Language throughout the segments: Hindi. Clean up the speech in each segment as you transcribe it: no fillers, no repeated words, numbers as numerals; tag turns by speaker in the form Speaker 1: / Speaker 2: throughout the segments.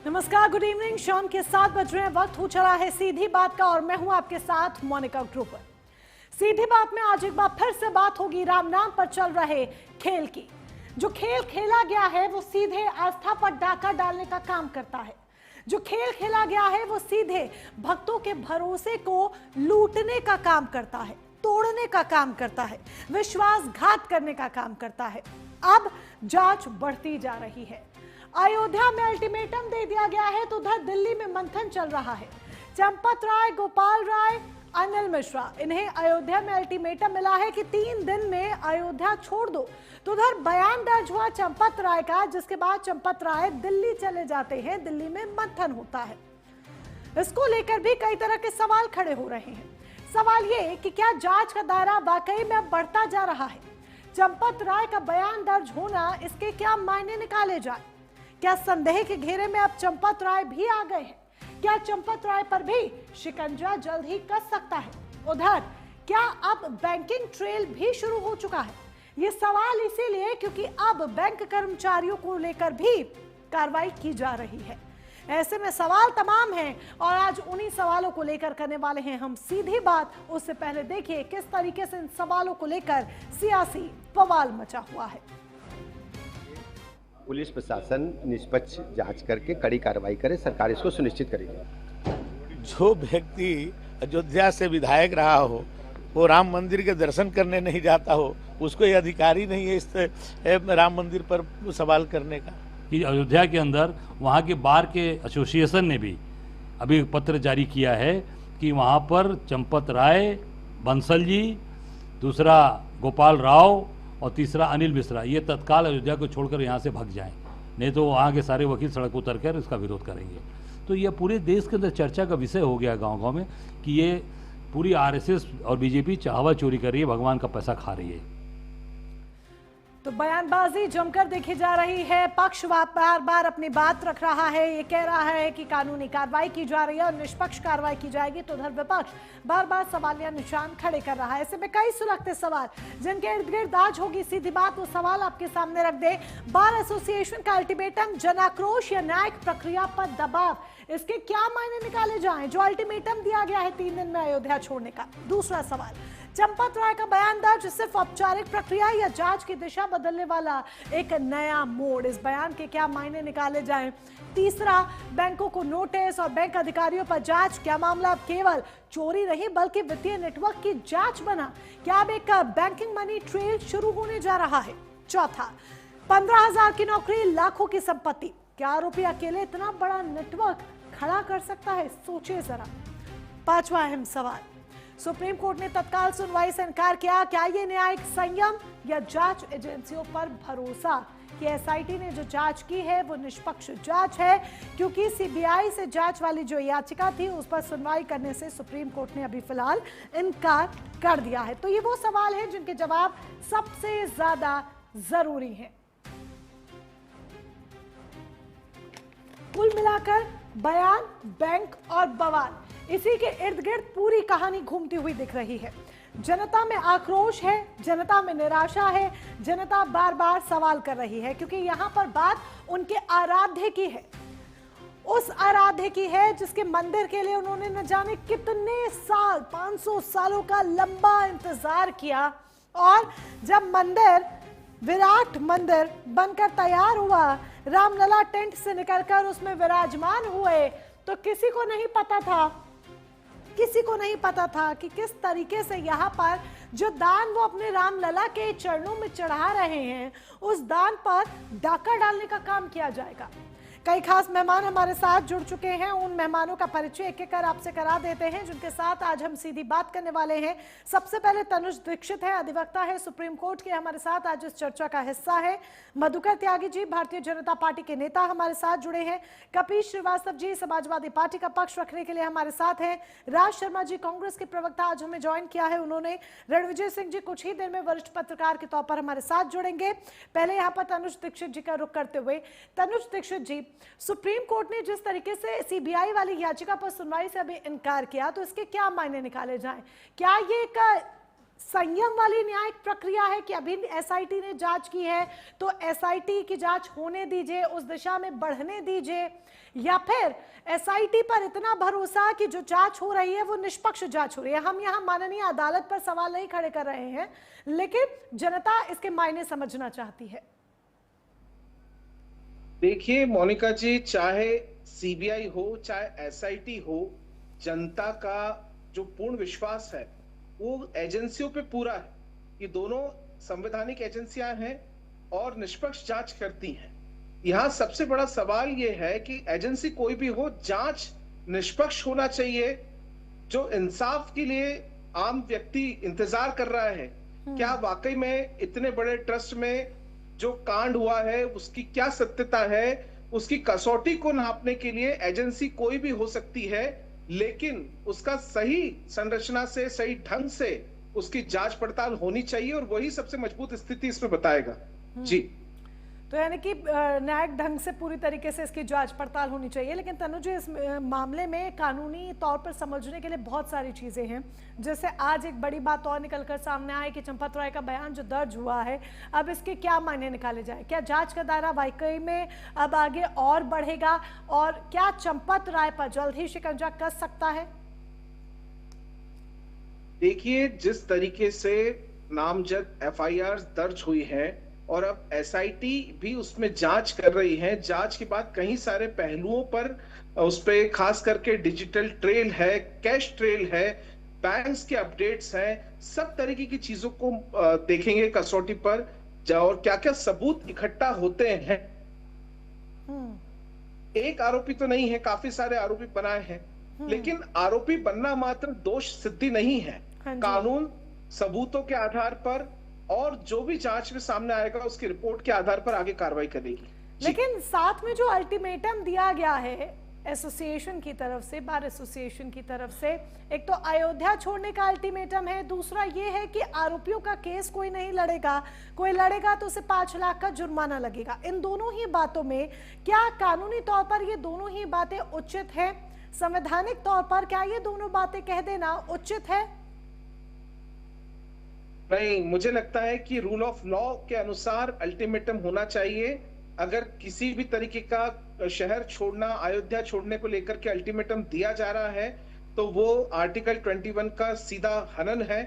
Speaker 1: नमस्कार, गुड इवनिंग। शाम के 7 बज रहे हैं, वक्त हो चला है सीधी बात का और मैं हूं आपके साथ मोनिका ग्रुपर। सीधी बात में आज एक बार फिर से बात होगी राम नाम पर चल रहे खेल की। जो खेल खेला गया है वो सीधे आस्था पर डाका डालने का काम करता है। जो खेल खेला गया है वो सीधे भक्तों के भरोसे को लूटने का काम करता है, तोड़ने का काम करता है, विश्वासघात करने का काम करता है। अब जांच बढ़ती जा रही है। अयोध्या में अल्टीमेटम दे दिया गया है तो उधर दिल्ली में मंथन चल रहा है। चंपत राय, गोपाल राय, अनिल मिश्रा, इन्हें अयोध्या में अल्टीमेटम मिला है कि 3 दिन में अयोध्या छोड़ दो। तो उधर बयान दर्ज हुआ चंपत राय का, जिसके बाद चंपत राय दिल्ली चले जाते हैं। दिल्ली में मंथन होता है। इसको लेकर भी कई तरह के सवाल खड़े हो रहे हैं। सवाल ये कि क्या जांच का दायरा वाकई में अब बढ़ता जा रहा है? चंपत राय का बयान दर्ज होना, इसके क्या मायने निकाले जाए? क्या संदेह के घेरे में अब चंपत राय भी आ गए हैं? क्या चंपत राय पर भी शिकंजा जल्द ही कस सकता है? उधर क्या अब बैंकिंग ट्रेल भी शुरू हो चुका है? ये सवाल इसीलिए क्योंकि अब बैंक कर्मचारियों को लेकर भी कार्रवाई की जा रही है। ऐसे में सवाल तमाम हैं और आज उन्हीं सवालों को लेकर करने वाले हैं हम सीधी बात। उससे पहले देखिए किस तरीके से इन सवालों को लेकर सियासी बवाल मचा हुआ है।
Speaker 2: पुलिस प्रशासन निष्पक्ष जांच करके कड़ी कार्रवाई करे, सरकार इसको सुनिश्चित करेगी।
Speaker 3: जो व्यक्ति अयोध्या से विधायक रहा हो, वो राम मंदिर के दर्शन करने नहीं जाता हो, उसको ये अधिकार ही नहीं है इस राम मंदिर पर सवाल करने का।
Speaker 4: कि अयोध्या के अंदर वहाँ के बार के एसोसिएशन ने भी अभी पत्र जारी किया है कि वहाँ पर चंपत राय, बंसल जी, दूसरा गोपाल राव और तीसरा अनिल मिश्रा, ये तत्काल अयोध्या को छोड़कर यहाँ से भाग जाएं, नहीं तो वहाँ के सारे वकील सड़क उतर कर इसका विरोध करेंगे। तो ये पूरे देश के अंदर चर्चा का विषय हो गया गांव-गांव में कि ये पूरी आरएसएस और बीजेपी चाहवा चोरी कर रही है, भगवान का पैसा खा रही है।
Speaker 1: तो बयानबाजी जमकर देखी जा रही है। पक्ष बार बार अपनी बात रख रहा है, ये कह रहा है कि कानूनी कार्रवाई की जा रही है और निष्पक्ष कार्रवाई की जाएगी। तो उधर विपक्ष बार बार सवालिया निशान खड़े कर रहा है। ऐसे में कई सुलगते सवाल जिनके इर्द गिर्द आज होगी सीधी बात, वो सवाल आपके सामने रख दे। बार एसोसिएशन का अल्टीमेटम, जनाक्रोश या न्यायिक प्रक्रिया पर दबाव, इसके क्या मायने निकाले जाएं? जो अल्टीमेटम दिया गया है 3 दिन में अयोध्या छोड़ने का। दूसरा सवाल, चंपत राय का बयान दर्ज सिर्फ औपचारिक प्रक्रिया या जांच की दिशा बदलने वाला एक नया मोड़, इस बयान के क्या मायने निकाले जाएं? तीसरा, बैंकों को नोटिस और बैंक अधिकारियों पर जांच, क्या मामला अब केवल चोरी नहीं बल्कि वित्तीय नेटवर्क की जांच बना? क्या अब एक बैंकिंग मनी ट्रेल शुरू होने जा रहा है? चौथा, 15,000 की नौकरी, लाखों की संपत्ति, क्या आरोपी अकेले इतना बड़ा नेटवर्क खड़ा कर सकता है? सोचिए जरा। पांचवा अहम सवाल, सुप्रीम कोर्ट ने तत्काल सुनवाई से इनकार किया। क्या ये न्यायिक संयम या जांच एजेंसियों पर भरोसा कि एसआईटी ने जो जांच की है वो निष्पक्ष जांच है? क्योंकि सीबीआई से जांच वाली जो याचिका थी उस पर सुनवाई करने से सुप्रीम कोर्ट ने अभी फिलहाल इनकार कर दिया है। तो ये वो सवाल हैं जिनके जवाब सबसे ज्यादा जरूरी हैं। कुल मिलाकर बयान, बैंक और बवाल, इसी के इर्द गिर्द पूरी कहानी घूमती हुई दिख रही है। जनता में आक्रोश है, जनता में निराशा है, जनता बार बार सवाल कर रही है क्योंकि यहाँ पर बात उनके आराध्य की है। उस आराध्य की है जिसके मंदिर के लिए उन्होंने न जाने कितने साल, 500 सालों का लंबा इंतजार किया। और जब मंदिर, विराट मंदिर बनकर तैयार हुआ, रामलला टेंट से निकलकर उसमें विराजमान हुए, तो किसी को नहीं पता था कि किस तरीके से यहाँ पर जो दान वो अपने रामलला के चरणों में चढ़ा रहे हैं, उस दान पर डाका डालने का काम किया जाएगा। कई खास मेहमान हमारे साथ जुड़ चुके हैं। उन मेहमानों का परिचय एक एक कर आपसे करा देते हैं जिनके साथ आज हम सीधी बात करने वाले हैं। सबसे पहले तनुज दीक्षित है, अधिवक्ता है सुप्रीम कोर्ट के, हमारे साथ आज इस चर्चा का हिस्सा है। मधुकर त्यागी जी, भारतीय जनता पार्टी के नेता, हमारे साथ जुड़े हैं। कपीश श्रीवास्तव जी, समाजवादी पार्टी का पक्ष रखने के लिए हमारे साथ हैं। राज शर्मा जी, कांग्रेस के प्रवक्ता, आज हमें ज्वाइन किया है उन्होंने। रणविजय सिंह जी कुछ ही देर में वरिष्ठ पत्रकार के तौर पर हमारे साथ जुड़ेंगे। पहले यहाँ पर तनुज दीक्षित जी का रुख करते हुए, तनुज दीक्षित जी, सुप्रीम कोर्ट ने जिस तरीके से सीबीआई वाली याचिका पर सुनवाई से अभी इनकार किया, तो इसके क्या मायने निकाले जाएं? क्या ये एक संयम वाली न्यायिक प्रक्रिया है कि अभी एसआईटी ने जांच की है तो एसआईटी की जांच होने दीजिए, उस दिशा में बढ़ने दीजिए, या फिर एसआईटी पर इतना भरोसा कि जो जांच हो रही है वो निष्पक्ष जांच हो रही है? हम यहाँ माननीय अदालत पर सवाल नहीं खड़े कर रहे हैं, लेकिन जनता इसके मायने समझना चाहती है।
Speaker 5: देखिए मोनिका जी, चाहे सीबीआई हो चाहे एसआईटी हो, जनता का जो पूर्ण विश्वास है वो एजेंसियों पे पूरा है। ये दोनों संवैधानिक एजेंसियां हैं और निष्पक्ष जांच करती हैं। यहाँ सबसे बड़ा सवाल ये है कि एजेंसी कोई भी हो, जांच निष्पक्ष होना चाहिए। जो इंसाफ के लिए आम व्यक्ति इंतजार कर रहा है, क्या वाकई में इतने बड़े ट्रस्ट में जो कांड हुआ है उसकी क्या सत्यता है, उसकी कसौटी को नापने के लिए एजेंसी कोई भी हो सकती है, लेकिन उसका सही संरचना से, सही ढंग से उसकी जांच पड़ताल होनी चाहिए और वही सबसे मजबूत स्थिति इसमें बताएगा। जी,
Speaker 1: तो यानी कि न्यायिक ढंग से पूरी तरीके से इसकी जांच पड़ताल होनी चाहिए। लेकिन तनु जी, इस मामले में कानूनी तौर पर समझने के लिए बहुत सारी चीजें हैं। जैसे आज एक बड़ी बात और निकलकर सामने आई कि चंपत राय का बयान जो दर्ज हुआ है, अब इसके क्या मायने निकाले जाए? क्या जांच का दायरा वाकई में अब आगे और बढ़ेगा और क्या चंपत राय पर जल्द ही शिकंजा कस सकता है?
Speaker 5: देखिए, जिस तरीके से नामजद एफआईआर दर्ज हुई है और अब एसआईटी भी उसमें जांच कर रही है, जांच के बाद कई सारे पहलुओं पर उस पे खास करके डिजिटल ट्रेल है, कैश ट्रेल है, बैंक्स के अपडेट्स हैं, सब तरीके की चीजों को देखेंगे कसौटी पर, और क्या क्या सबूत इकट्ठा होते हैं। एक आरोपी तो नहीं है, काफी सारे आरोपी बनाए हैं, लेकिन आरोपी बनना मात्र दोष सिद्धि नहीं है। कानून सबूतों के आधार पर और जो भी जांच में सामने आएगा उसकी रिपोर्ट के आधार पर आगे कार्रवाई करेगी।
Speaker 1: लेकिन साथ में जो अल्टीमेटम दिया गया है एसोसिएशन की तरफ से, बार एसोसिएशन की तरफ से, एक तो अयोध्या छोड़ने का अल्टीमेटम है, दूसरा ये है कि आरोपियों का केस कोई नहीं लड़ेगा, कोई लड़ेगा तो उसे 5 लाख का जुर्माना लगेगा। इन दोनों ही बातों में क्या कानूनी तौर पर ये दोनों ही बातें उचित है? संवैधानिक तौर पर क्या ये दोनों बातें कह देना उचित है?
Speaker 5: नहीं, मुझे लगता है कि रूल ऑफ लॉ के अनुसार अल्टीमेटम होना चाहिए। अगर किसी भी तरीके का शहर छोड़ना, अयोध्या छोड़ने को लेकर के अल्टीमेटम दिया जा रहा है तो वो आर्टिकल 21 का सीधा हनन है।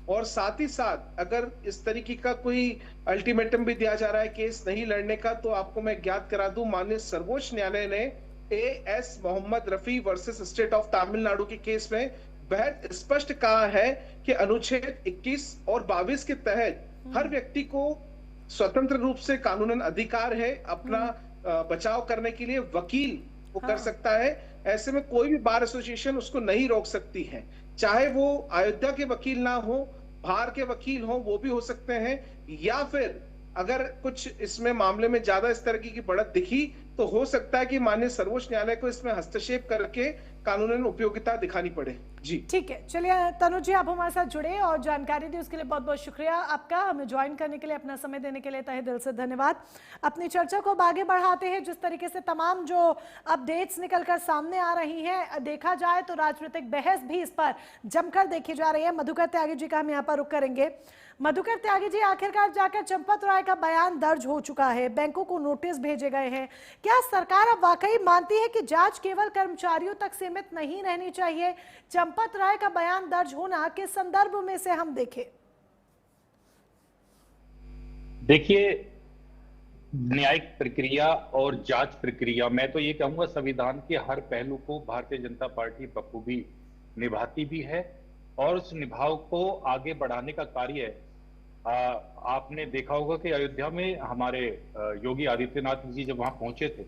Speaker 5: और साथ ही साथ अगर इस तरीके का कोई अल्टीमेटम भी दिया जा रहा है केस नहीं लड़ने का, तो आपको मैं ज्ञात करा दूं, माननीय सर्वोच्च न्यायालय ने AS Mohammad Rafi versus state of Tamil Nadu के केस में बेहद स्पष्ट कहा है कि अनुच्छेद 21 और 22 के तहत हर व्यक्ति को स्वतंत्र रूप से कानूनन अधिकार है अपना बचाव करने के लिए वकील वो कर सकता है। ऐसे में कोई भी बार एसोसिएशन उसको नहीं रोक सकती है, चाहे वो अयोध्या के वकील ना हो, बाहर के वकील हो, वो भी हो सकते हैं, या फिर अगर कुछ इसमें मामले में ज्यादा इस तरह की बढ़त दिखी तो हो सकता है कि माननीय सर्वोच्च न्यायालय को इसमें हस्तक्षेप करके कानूनन उपयोगिता दिखानी पड़े। जी
Speaker 1: ठीक है, चलिए तनु जी, आप हमारे साथ जुड़े और जानकारी दी उसके लिए बहुत बहुत शुक्रिया आपका। हमें ज्वाइन करने के लिए, अपना समय देने के लिए तहे दिल से धन्यवाद। अपनी चर्चा को अब आगे बढ़ाते हैं। जिस तरीके से तमाम जो अपडेट्स निकलकर सामने आ रही हैं, देखा जाए तो राजनीतिक बहस भी इस पर जमकर देखी जा रही है। मधुकर त्यागी जी का हम यहाँ पर रुख करेंगे। मधुकर त्यागी जी, आखिरकार जाकर चंपत राय का बयान दर्ज हो चुका है, बैंकों को नोटिस भेजे गए हैं। क्या सरकार अब वाकई मानती है कि जांच केवल कर्मचारियों तक सीमित नहीं रहनी चाहिए? चंपत राय का बयान दर्ज होना किस संदर्भ में से हम देखें?
Speaker 6: देखिए, न्यायिक प्रक्रिया और जांच प्रक्रिया, मैं तो ये कहूंगा संविधान के हर पहलू को भारतीय जनता पार्टी बखूबी निभाती भी है और उस निभाव को आगे बढ़ाने का कार्य आपने देखा होगा कि अयोध्या में हमारे योगी आदित्यनाथ जी जब वहां पहुंचे थे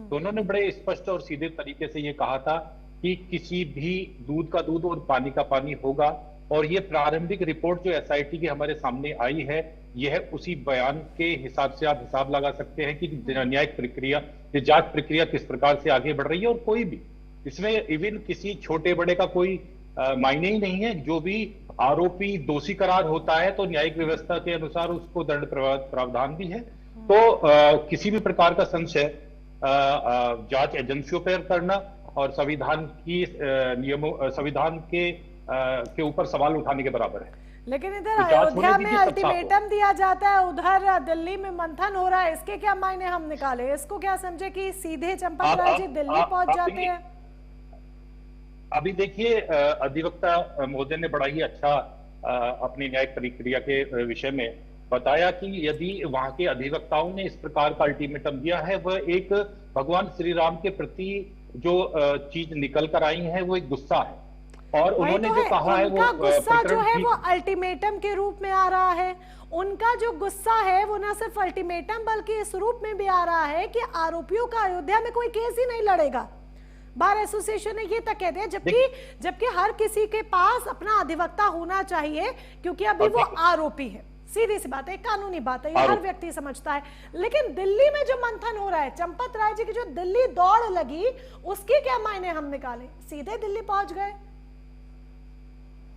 Speaker 6: तो उन्होंने बड़े स्पष्ट और सीधे तरीके से ये कहा था कि किसी भी दूध का दूध और पानी का पानी होगा। और ये प्रारंभिक रिपोर्ट जो एसआईटी की हमारे सामने आई है, यह उसी बयान के हिसाब से आप हिसाब लगा सकते हैं कि न्यायिक प्रक्रिया, जांच प्रक्रिया किस प्रकार से आगे बढ़ रही है। और कोई भी इसमें इवन किसी छोटे बड़े का कोई मायने ही नहीं है। जो भी आरोपी दोषी करार होता है तो न्यायिक व्यवस्था के अनुसार उसको दंड प्रावधान भी है। तो किसी भी प्रकार का संशय जांच एजेंसियों पर करना और संविधान की नियमों, संविधान के ऊपर सवाल उठाने के बराबर है।
Speaker 1: लेकिन इधर
Speaker 6: तो जांच होने
Speaker 1: अयोध्या में
Speaker 6: दीजिए, तब साफ होगा।
Speaker 1: अल्टीमेटम दिया जाता है, उधर दिल्ली में मंथन हो रहा है, इसके क्या मायने हम निकाले? इसको क्या समझे कि सीधे चंपत राय जी दिल्ली पहुंच जाते हैं?
Speaker 6: अभी देखिए, अधिवक्ता महोदय ने बड़ा ही अच्छा अपनी न्यायिक प्रक्रिया के विषय में बताया कि यदि वहां के अधिवक्ताओं ने इस प्रकार का अल्टीमेटम दिया है, वह एक भगवान श्री राम के प्रति जो चीज निकल कर आई है वो एक गुस्सा है, और
Speaker 1: वही
Speaker 6: उन्होंने
Speaker 1: तो
Speaker 6: जो
Speaker 1: है,
Speaker 6: कहा है
Speaker 1: उनका
Speaker 6: वो
Speaker 1: गुस्सा जो
Speaker 6: प्रकरण
Speaker 1: है
Speaker 6: ठीक-
Speaker 1: वो अल्टीमेटम के रूप में आ रहा है। उनका जो गुस्सा है वो न सिर्फ अल्टीमेटम बल्कि इस रूप में भी आ रहा है कि आरोपियों का अयोध्या में कोई केस ही नहीं लड़ेगा। बार एसोसिएशन ने ये तक कह दिया, जबकि हर किसी के पास अपना अधिवक्ता होना चाहिए, क्योंकि अभी वो आरोपी है। सीधी सी बात है, कानूनी बात है, ये हर व्यक्ति समझता है। लेकिन दिल्ली में जो मंथन हो रहा है, चंपत राय जी की जो दिल्ली दौड़ लगी, उसके क्या मायने हम निकाले? सीधे दिल्ली पहुंच गए।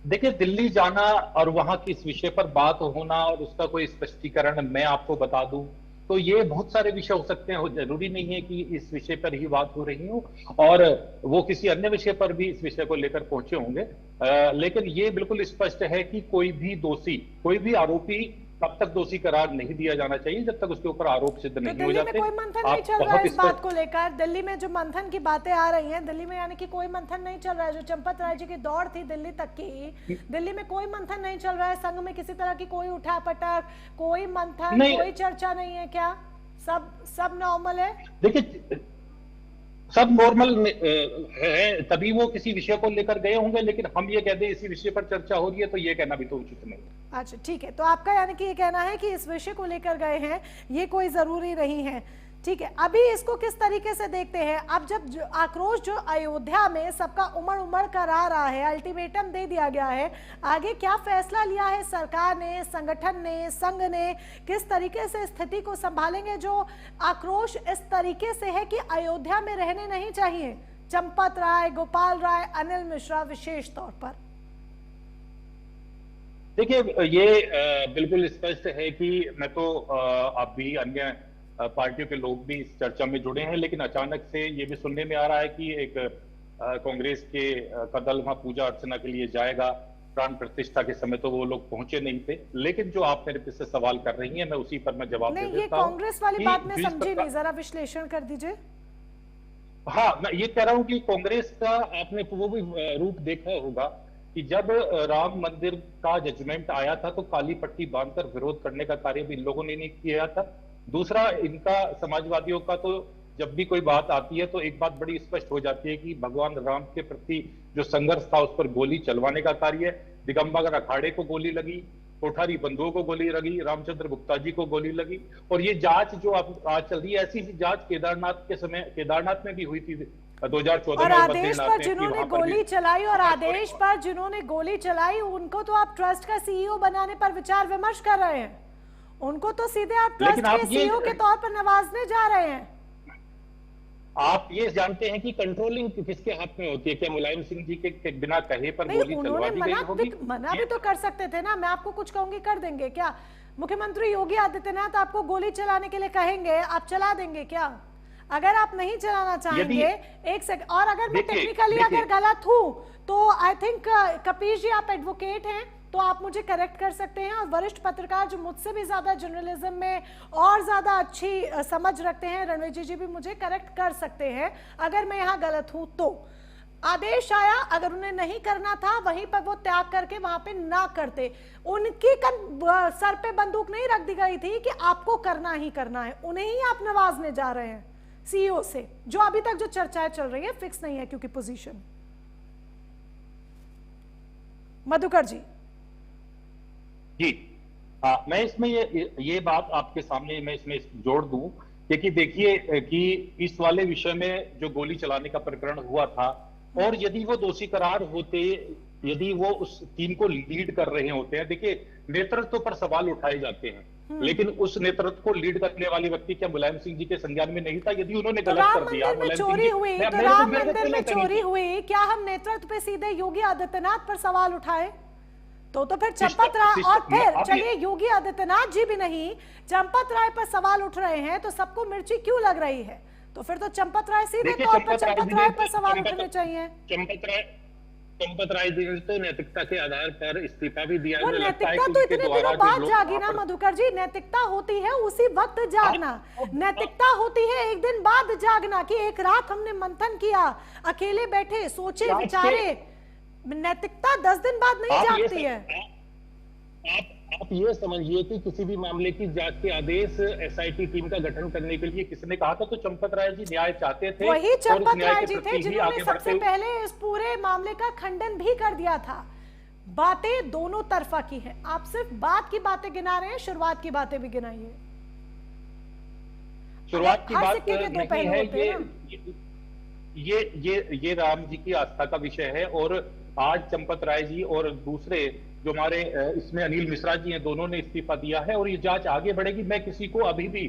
Speaker 6: देखिए, दिल्ली जाना और वहां की इस विषय पर बात होना और उसका कोई स्पष्टीकरण मैं आपको बता दूं, तो ये बहुत सारे विषय हो सकते हैं। जरूरी नहीं है कि इस विषय पर ही बात हो रही हो, और वो किसी अन्य विषय पर भी इस विषय को लेकर पहुंचे होंगे। लेकिन ये बिल्कुल स्पष्ट है कि कोई भी दोषी, कोई भी आरोपी तब तक दोषी करार नहीं दिया जाना चाहिए जब तक उसके ऊपर आरोप सिद्ध नहीं हो
Speaker 1: दिल्ली
Speaker 6: जाते।
Speaker 1: में कोई मंथन नहीं चल रहा है इस बात को लेकर। दिल्ली में जो मंथन की बातें आ रही हैं, दिल्ली में यानी कि कोई मंथन नहीं चल रहा है। जो चंपत राय जी की दौड़ थी दिल्ली तक की, दिल्ली में कोई मंथन नहीं चल रहा है। संघ में किसी तरह की कोई उठापटक, कोई मंथन, कोई चर्चा नहीं है क्या? सब नॉर्मल है?
Speaker 6: देखिए, सब नॉर्मल है, तभी वो किसी विषय को लेकर गए होंगे। लेकिन हम ये कह दें इसी विषय पर चर्चा हो रही है, तो ये कहना भी तो उचित नहीं।
Speaker 1: अच्छा, ठीक है। तो आपका यानी कि ये कहना है कि इस विषय को लेकर गए हैं, ये कोई जरूरी नहीं है। ठीक है, अभी इसको किस तरीके से देखते हैं? अब जब आक्रोश जो अयोध्या में सबका उमड़ कर आ रहा है, अल्टीमेटम दे दिया गया है, आगे क्या फैसला लिया है सरकार ने, संगठन ने, संघ ने? किस तरीके से स्थिति को संभालेंगे? जो आक्रोश इस तरीके से है कि अयोध्या में रहने नहीं चाहिए चंपत राय, गोपाल राय, अनिल मिश्रा विशेष तौर पर।
Speaker 6: देखिए, ये बिल्कुल स्पष्ट है कि मैं तो अब भी अन्य पार्टियों के लोग भी इस चर्चा में जुड़े हैं, लेकिन अचानक से ये भी सुनने में आ रहा है कि एक कांग्रेस के का दल वहां पूजा अर्चना के लिए जाएगा। प्राण प्रतिष्ठा के समय तो वो लोग पहुंचे नहीं थे। लेकिन जो आप मेरे से सवाल कर रही हैं, मैं उसी पर मैं जवाब दे
Speaker 1: नहीं,
Speaker 6: देता
Speaker 1: ये
Speaker 6: हूं।
Speaker 1: कांग्रेस वाली बात में समझी नहीं, जरा विश्लेषण कर दीजिए।
Speaker 6: हाँ, मैं ये कह रहा हूं कि कांग्रेस का आपने वो भी रूप देखा होगा कि जब राम मंदिर का जजमेंट आया था तो काली पट्टी बांधकर विरोध करने का कार्य भी इन लोगों ने नहीं किया था। दूसरा, इनका समाजवादियों का तो जब भी कोई बात आती है तो एक बात बड़ी स्पष्ट हो जाती है कि भगवान राम के प्रति जो संघर्ष था उस पर गोली चलवाने का कार्य। दिगंबर अखाड़े को गोली लगी, कोठारी बंधुओं को गोली लगी, रामचंद्र गुप्ता जी को गोली लगी। और ये जांच जो आज चल रही है, ऐसी ही जांच केदारनाथ के समय केदारनाथ में भी हुई थी 2014
Speaker 1: और
Speaker 6: में।
Speaker 1: आदेश पर जिन्होंने गोली चलाई, और आदेश पर जिन्होंने गोली चलाई, उनको तो आप ट्रस्ट का सीईओ बनाने पर विचार विमर्श कर रहे हैं। उनको तो सीधे आप ट्रस्ट के सीईओ के तौर पर नवाजने जा रहे हैं।
Speaker 6: आप ये जानते हैं कि कंट्रोलिंग किसके हाथ में होती है? क्या मुलायम सिंह जी के बिना कहे पर गोली चलवा दी गई होगी?
Speaker 1: मना भी तो कर सकते थे ना। मैं आपको कुछ कहूंगी, कर देंगे क्या? मुख्यमंत्री योगी आदित्यनाथ आपको गोली चलाने के लिए कहेंगे, आप चला देंगे क्या? अगर आप नहीं चलाना चाहेंगे, एक सेकंड, और अगर मैं टेक्निकली अगर गलत हूं तो आई थिंक कपीश जी आप एडवोकेट हैं, तो आप मुझे करेक्ट कर सकते हैं। और वरिष्ठ पत्रकार जो मुझसे भी ज्यादा जर्नलिज्म में और ज्यादा अच्छी समझ रखते हैं, रणवीर जी भी मुझे करेक्ट कर सकते हैं अगर मैं यहाँ गलत हूं तो। आदेश आया, अगर उन्हें नहीं करना था वहीं पर वो त्याग करके वहां पे ना करते। उनकी सर पे बंदूक नहीं रख दी गई थी कि आपको करना ही करना है, उन्हें ही आप नवाजने जा रहे हैं सीईओ से, जो अभी तक जो चर्चाएं चल रही है फिक्स नहीं है क्योंकि पोजीशन। मधुकर जी।
Speaker 6: जी, मैं इसमें ये बात आपके सामने मैं इसमें जोड़ दूं कि देखिए कि इस वाले विषय में जो गोली चलाने का प्रकरण हुआ था, और यदि वो दोषी करार होते, यदि वो उस टीम को लीड कर रहे होते हैं, देखिए नेतृत्व पर सवाल उठाए जाते हैं, लेकिन उस नेतृत्व को लीड करने वाले व्यक्ति क्या मुलायम सिंह जी के संज्ञान में नहीं था? यदि उन्होंने गलत कर दिया,
Speaker 1: चोरी हुई तो राम मंदिर में चोरी हुई, क्या हम नेतृत्व पे सीधे योगी आदित्यनाथ पर सवाल उठाए? तो फिर चंपत राय, और फिर चलिए योगी आदित्यनाथ जी भी नहीं, चंपत राय पर सवाल उठ रहे हैं तो सबको मिर्ची क्यों लग रही है? तो फिर तो चंपत राय सीधे तौर पर चंपत राय पर सवाल उठने चाहिए।
Speaker 6: चंपत राय जी ने तो नैतिकता के आधार पर इस्तीफा भी दिया।
Speaker 1: वो नैतिकता तो इतने दिनों बाद जागी ना मधुकर जी। नैतिकता होती है उसी वक्त जागना, नैतिकता होती है एक दिन बाद जागना, कि एक रात हमने मंथन किया, अकेले बैठे, सोचे विचारे। नैतिकता 10 दिन बाद नहीं जागती है।
Speaker 6: आप ये समझिए कि किसी भी मामले की जांच के आदेश एसआईटी टीम का गठन करने के लिए किसने कहा था? तो चंपत राय जी न्याय चाहते थे।
Speaker 1: वही चंपत राय जी थे जिन्होंने सबसे पहले इस पूरे मामले का खंडन भी कर दिया था। बातें दोनों तरफा की है, आप सिर्फ बात की बातें गिना रहे हैं, शुरुआत की बातें भी गिनाइए।
Speaker 6: शुरुआत की बात नहीं है, ये राम जी की आस्था का विषय है। और आज चंपत राय जी और दूसरे जो हमारे इसमें अनिल मिश्रा जी हैं, दोनों ने इस्तीफा दिया है और ये जांच आगे बढ़ेगी। मैं किसी को अभी भी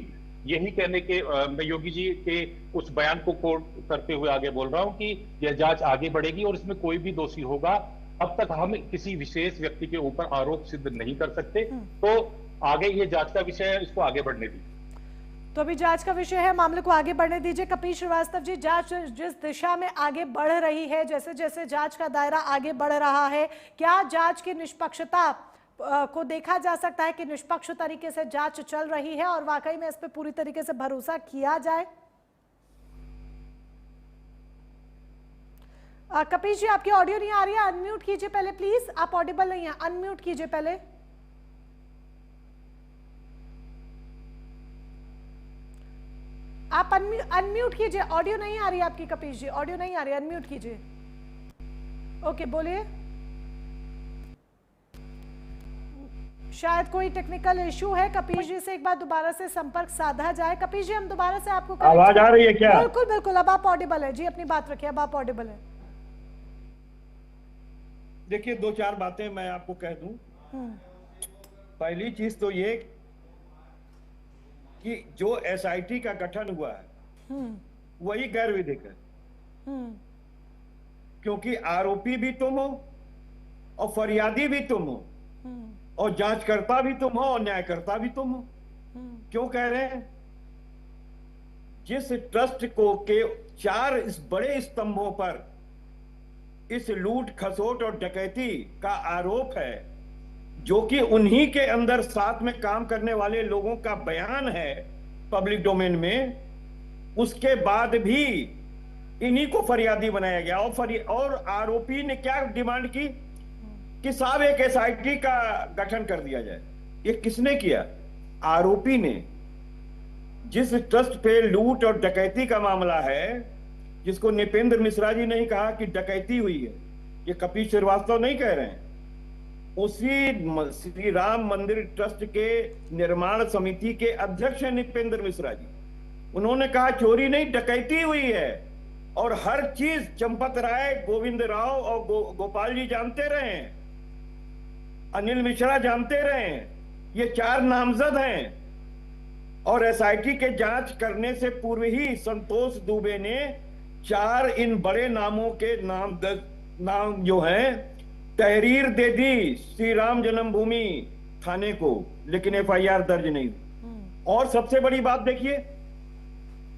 Speaker 6: यही कहने के मैं योगी जी के उस बयान को कोट करते हुए आगे बोल रहा हूं कि यह जांच आगे बढ़ेगी और इसमें कोई भी दोषी होगा। अब तक हम किसी विशेष व्यक्ति के ऊपर आरोप सिद्ध नहीं कर सकते, तो आगे ये जांच का विषय है, इसको आगे बढ़ने दीजिए।
Speaker 1: तो अभी जांच का विषय है, मामले को आगे बढ़ने दीजिए। कपिल श्रीवास्तव जी, जांच जिस दिशा में आगे बढ़ रही है, जैसे जैसे जांच का दायरा आगे बढ़ रहा है, क्या जांच की निष्पक्षता को देखा जा सकता है कि निष्पक्ष तरीके से जांच चल रही है और वाकई में इस पे पूरी तरीके से भरोसा किया जाए? कपिल जी, आपकी ऑडियो नहीं आ रही है, अनम्यूट कीजिए पहले प्लीज। आप ऑडिबल नहीं है, अनम्यूट कीजिए पहले। आप अनम्यूट कीजिए, ऑडियो नहीं आ रही आपकी कपिल जी, ऑडियो नहीं आ रही, अनम्यूट कीजिए। ओके, बोलिए। शायद कोई टेक्निकल इशू है, कपिल जी से एक बार दोबारा से संपर्क साधा जाए। कपिल जी, हम दोबारा से आपको
Speaker 7: आवाज आ रही है क्या?
Speaker 1: बिल्कुल बिल्कुल, अब आप ऑडिबल है जी, अपनी बात रखिए, अब आप ऑडिबल है।
Speaker 7: देखिए, 2-4 बातें मैं आपको कह दूं। पहली चीज तो ये कि जो एसआईटी का गठन हुआ है वही गैर विधिक है, क्योंकि आरोपी भी तुम हो और फरियादी भी तुम हो और जांचकर्ता भी तुम हो और न्यायकर्ता भी तुम हो। क्यों कह रहे हैं? जिस ट्रस्ट को के 4 इस बड़े स्तंभों पर इस लूट खसोट और डकैती का आरोप है, जो कि उन्हीं के अंदर साथ में काम करने वाले लोगों का बयान है पब्लिक डोमेन में, उसके बाद भी इन्हीं को फरियादी बनाया गया। और आरोपी ने क्या डिमांड की कि साहब एक एसआईटी का गठन कर दिया जाए। ये किसने किया? आरोपी ने। जिस ट्रस्ट पे लूट और डकैती का मामला है, जिसको नृपेंद्र मिश्रा जी ने कहा कि डकैती हुई है, ये कपिल श्रीवास्तव नहीं कह रहे हैं, उसी श्री राम मंदिर ट्रस्ट के निर्माण समिति के अध्यक्ष हैं नृपेंद्र मिश्रा जी। उन्होंने कहा चोरी नहीं, डकैती हुई है और हर चीज चंपत राय, गोविंद राव और गोपाल जी जानते रहे हैं, अनिल मिश्रा जानते रहे हैं, ये 4 नामजद हैं। और एसआईटी के जांच करने से पूर्व ही संतोष दुबे ने 4 इन बड़े नामों के नाम जो हैं तहरीर दे दी श्री राम जन्मभूमि थाने को, लेकिन एफआईआर दर्ज नहीं। और सबसे बड़ी बात देखिए,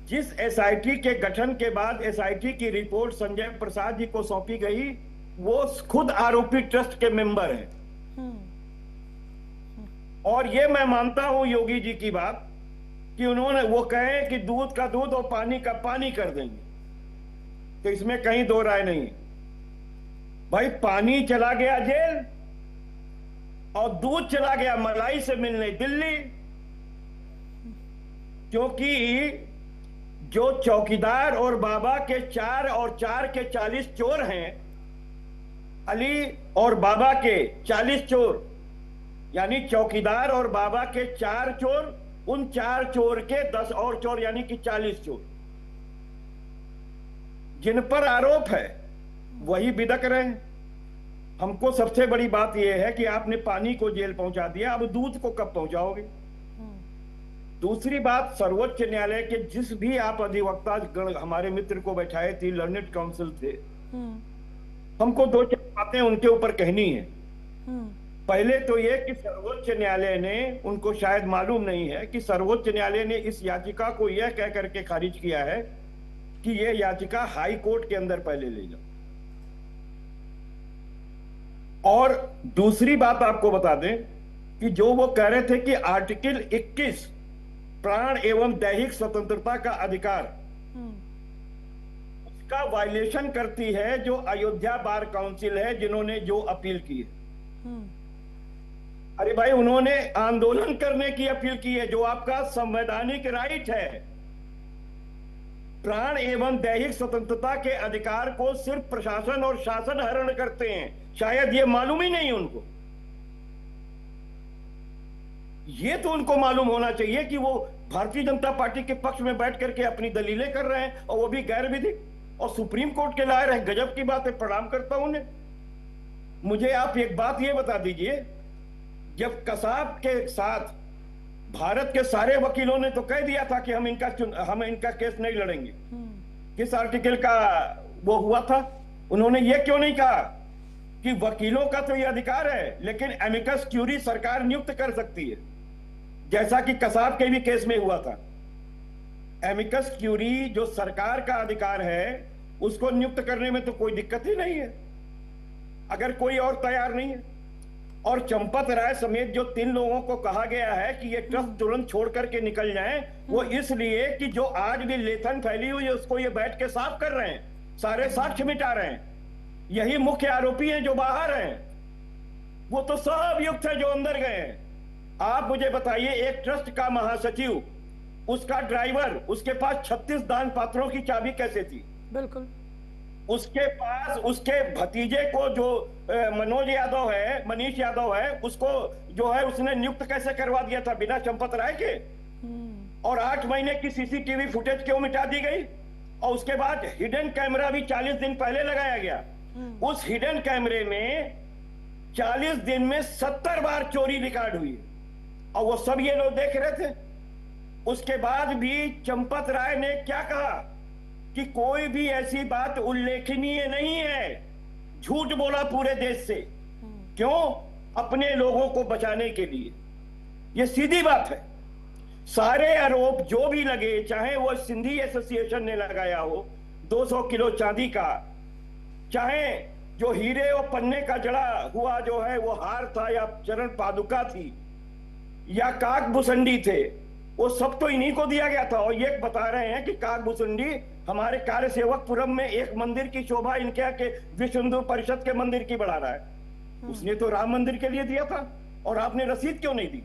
Speaker 7: जिस एसआईटी के गठन के बाद एसआईटी की रिपोर्ट संजय प्रसाद जी को सौंपी गई, वो खुद आरोपी ट्रस्ट के मेंबर हैं। और ये मैं मानता हूं योगी जी की बात कि उन्होंने वो कहे कि दूध का दूध और पानी का पानी कर देंगे, तो इसमें कहीं दो राय नहीं। भाई, पानी चला गया जेल और दूध चला गया मलाई से मिलने दिल्ली, क्योंकि जो चौकीदार और बाबा के 4 और 4 के 40 चोर हैं, अली और बाबा के 40 चोर, यानी चौकीदार और बाबा के 4 चोर, उन 4 चोर के 10 और चोर, यानी कि 40 चोर, जिन पर आरोप है वही बिदक रहे हैं। हमको सबसे बड़ी बात यह है कि आपने पानी को जेल पहुंचा दिया, अब दूध को कब पहुंचाओगे? दूसरी बात, सर्वोच्च न्यायालय के जिस भी आप अधिवक्ता गण हमारे मित्र को बैठाए थे, लर्नेड काउंसिल थे, हमको 2-4 बातें उनके ऊपर कहनी है। पहले तो यह कि सर्वोच्च न्यायालय ने, उनको शायद मालूम नहीं है कि सर्वोच्च न्यायालय ने इस याचिका को यह कह करके खारिज किया है कि यह याचिका हाई कोर्ट के अंदर पहले ले जाओ। और दूसरी बात आपको बता दें कि जो वो कह रहे थे कि आर्टिकल 21 प्राण एवं दैहिक स्वतंत्रता का अधिकार, उसका वायलेशन करती है जो अयोध्या बार काउंसिल है, जिन्होंने जो अपील की है। अरे भाई, उन्होंने आंदोलन करने की अपील की है, जो आपका संवैधानिक राइट है। प्राण एवं दैहिक स्वतंत्रता के अधिकार को सिर्फ प्रशासन और शासन हरण करते हैं, शायद ये मालूम ही नहीं उनको। ये तो उनको मालूम होना चाहिए कि वो भारतीय जनता पार्टी के पक्ष में बैठ करके अपनी दलीलें कर रहे हैं, और वो भी गैर विधिक, और सुप्रीम कोर्ट के लाए रहे। गजब की बात है, प्रणाम करता हूं उन्हें। मुझे आप एक बात ये बता दीजिए, जब कसाब के साथ भारत के सारे वकीलों ने तो कह दिया था कि हम इनका केस नहीं लड़ेंगे, किस आर्टिकल का वो हुआ था? उन्होंने ये क्यों नहीं कहा कि वकीलों का तो ये अधिकार है, लेकिन एमिकस क्यूरी सरकार नियुक्त कर सकती है, जैसा कि कसाब के भी केस में हुआ था। एमिकस क्यूरी जो सरकार का अधिकार है, उसको नियुक्त करने में तो कोई दिक्कत ही नहीं है, अगर कोई और तैयार नहीं है। और चंपत राय समेत जो 3 लोगों को कहा गया है कि ये ट्रस्ट तुरंत छोड़ करके निकल जाएं, वो इसलिए कि जो आज भी लेथन फैली हुई है उसको ये बैठ के साफ कर रहे हैं, सारे साक्ष्य मिटा रहे हैं। यही मुख्य आरोपी हैं जो बाहर हैं, वो तो सब युक्त है जो अंदर गए हैं। आप मुझे बताइए, एक ट्रस्ट का महासचिव, उसका ड्राइवर, उसके पास 36 दान पात्रों की चाबी कैसे थी?
Speaker 1: बिल्कुल।
Speaker 7: उसके पास उसके भतीजे को जो मनोज यादव है, मनीष यादव है, उसको जो है उसने नियुक्त कैसे करवा दिया था बिना चंपत राय के? और 8 महीने की सीसीटीवी फुटेज क्यों मिटा दी गई? और उसके बाद हिडन कैमरा भी 40 दिन पहले लगाया गया। उस हिडन कैमरे में 40 दिन में 70 बार चोरी रिकॉर्ड हुई, और वो सब ये लोग देख रहे थे। उसके बाद भी चंपत राय ने क्या कहा कि कोई भी ऐसी बात उल्लेखनीय नहीं है, झूठ बोला पूरे देश से। क्यों? अपने लोगों को बचाने के लिए। ये सीधी बात है। सारे आरोप जो भी लगे, चाहे वो सिंधी एसोसिएशन ने लगाया हो 200 किलो चांदी का, चाहे जो हीरे और पन्ने का जड़ा हुआ जो है वो हार था, या चरण पादुका थी, या काक भुसंडी थे, वो सब तो इन्हीं को दिया गया था। और ये बता रहे हैं कि काक भुसंडी हमारे कार्य सेवकपुरम में एक मंदिर की शोभा इनके के विश्व हिंदू परिषद के मंदिर की बढ़ा रहा है। उसने तो राम मंदिर के लिए दिया था, और आपने रसीद क्यों नहीं दी?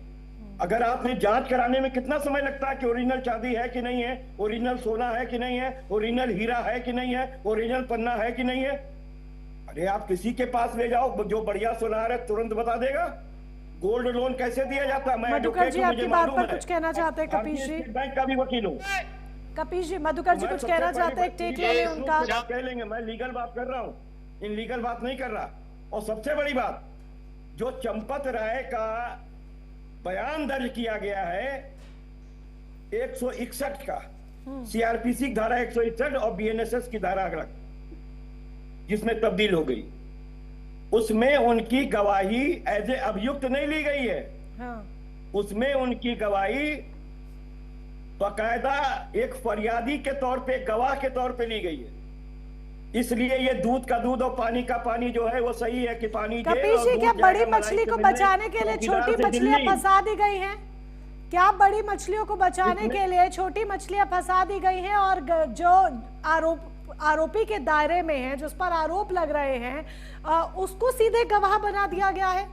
Speaker 7: अगर आपने जांच कराने में कितना समय लगता है कि ओरिजिनल चांदी है कि नहीं है, ओरिजिनल सोना है कि नहीं है, ओरिजिनल हीरा है कि नहीं है, ओरिजिनल पन्ना है कि नहीं है? अरे आप किसी के पास ले जाओ, जो बढ़िया सुनार है तुरंत बता देगा। गोल्ड लोन कैसे दिया जाता है? मैं
Speaker 1: मधुकर जी आपकी बात पर कुछ कहना चाहते हैं। कपीश जी,
Speaker 7: बैंक का भी वकील हूँ।
Speaker 1: कपीश जी, मधुकर जी कुछ कहना चाहते हैं, टेक ले लें उनका।
Speaker 7: कह लेंगे, मैं लीगल बात कर रहा हूँ, इन लीगल बात नहीं कर रहा। और सबसे बड़ी बात, जो चंपत राय का बयान दर्ज किया गया है 161 का, सीआरपीसी की धारा 161 और बीएनएसएस की धारा जिसमें तब्दील हो गई, उसमें उनकी गवाही एज ए अभियुक्त नहीं ली गई है। उसमें उनकी गवाही बाकायदा एक फरियादी के तौर पे, गवाह के तौर पे ली गई है। इसलिए ये दूध का दूध और पानी का पानी जो है वो सही है कि पानी
Speaker 1: कपीश जी, क्या बड़ी मछली को बचाने के लिए छोटी मछलियां फंसा दी गई हैं? क्या बड़ी मछलियों को बचाने के लिए छोटी मछलियां फंसा दी गई हैं, और जो आरोपी के दायरे में है, जिस पर आरोप लग रहे हैं, उसको सीधे गवाह बना दिया गया है?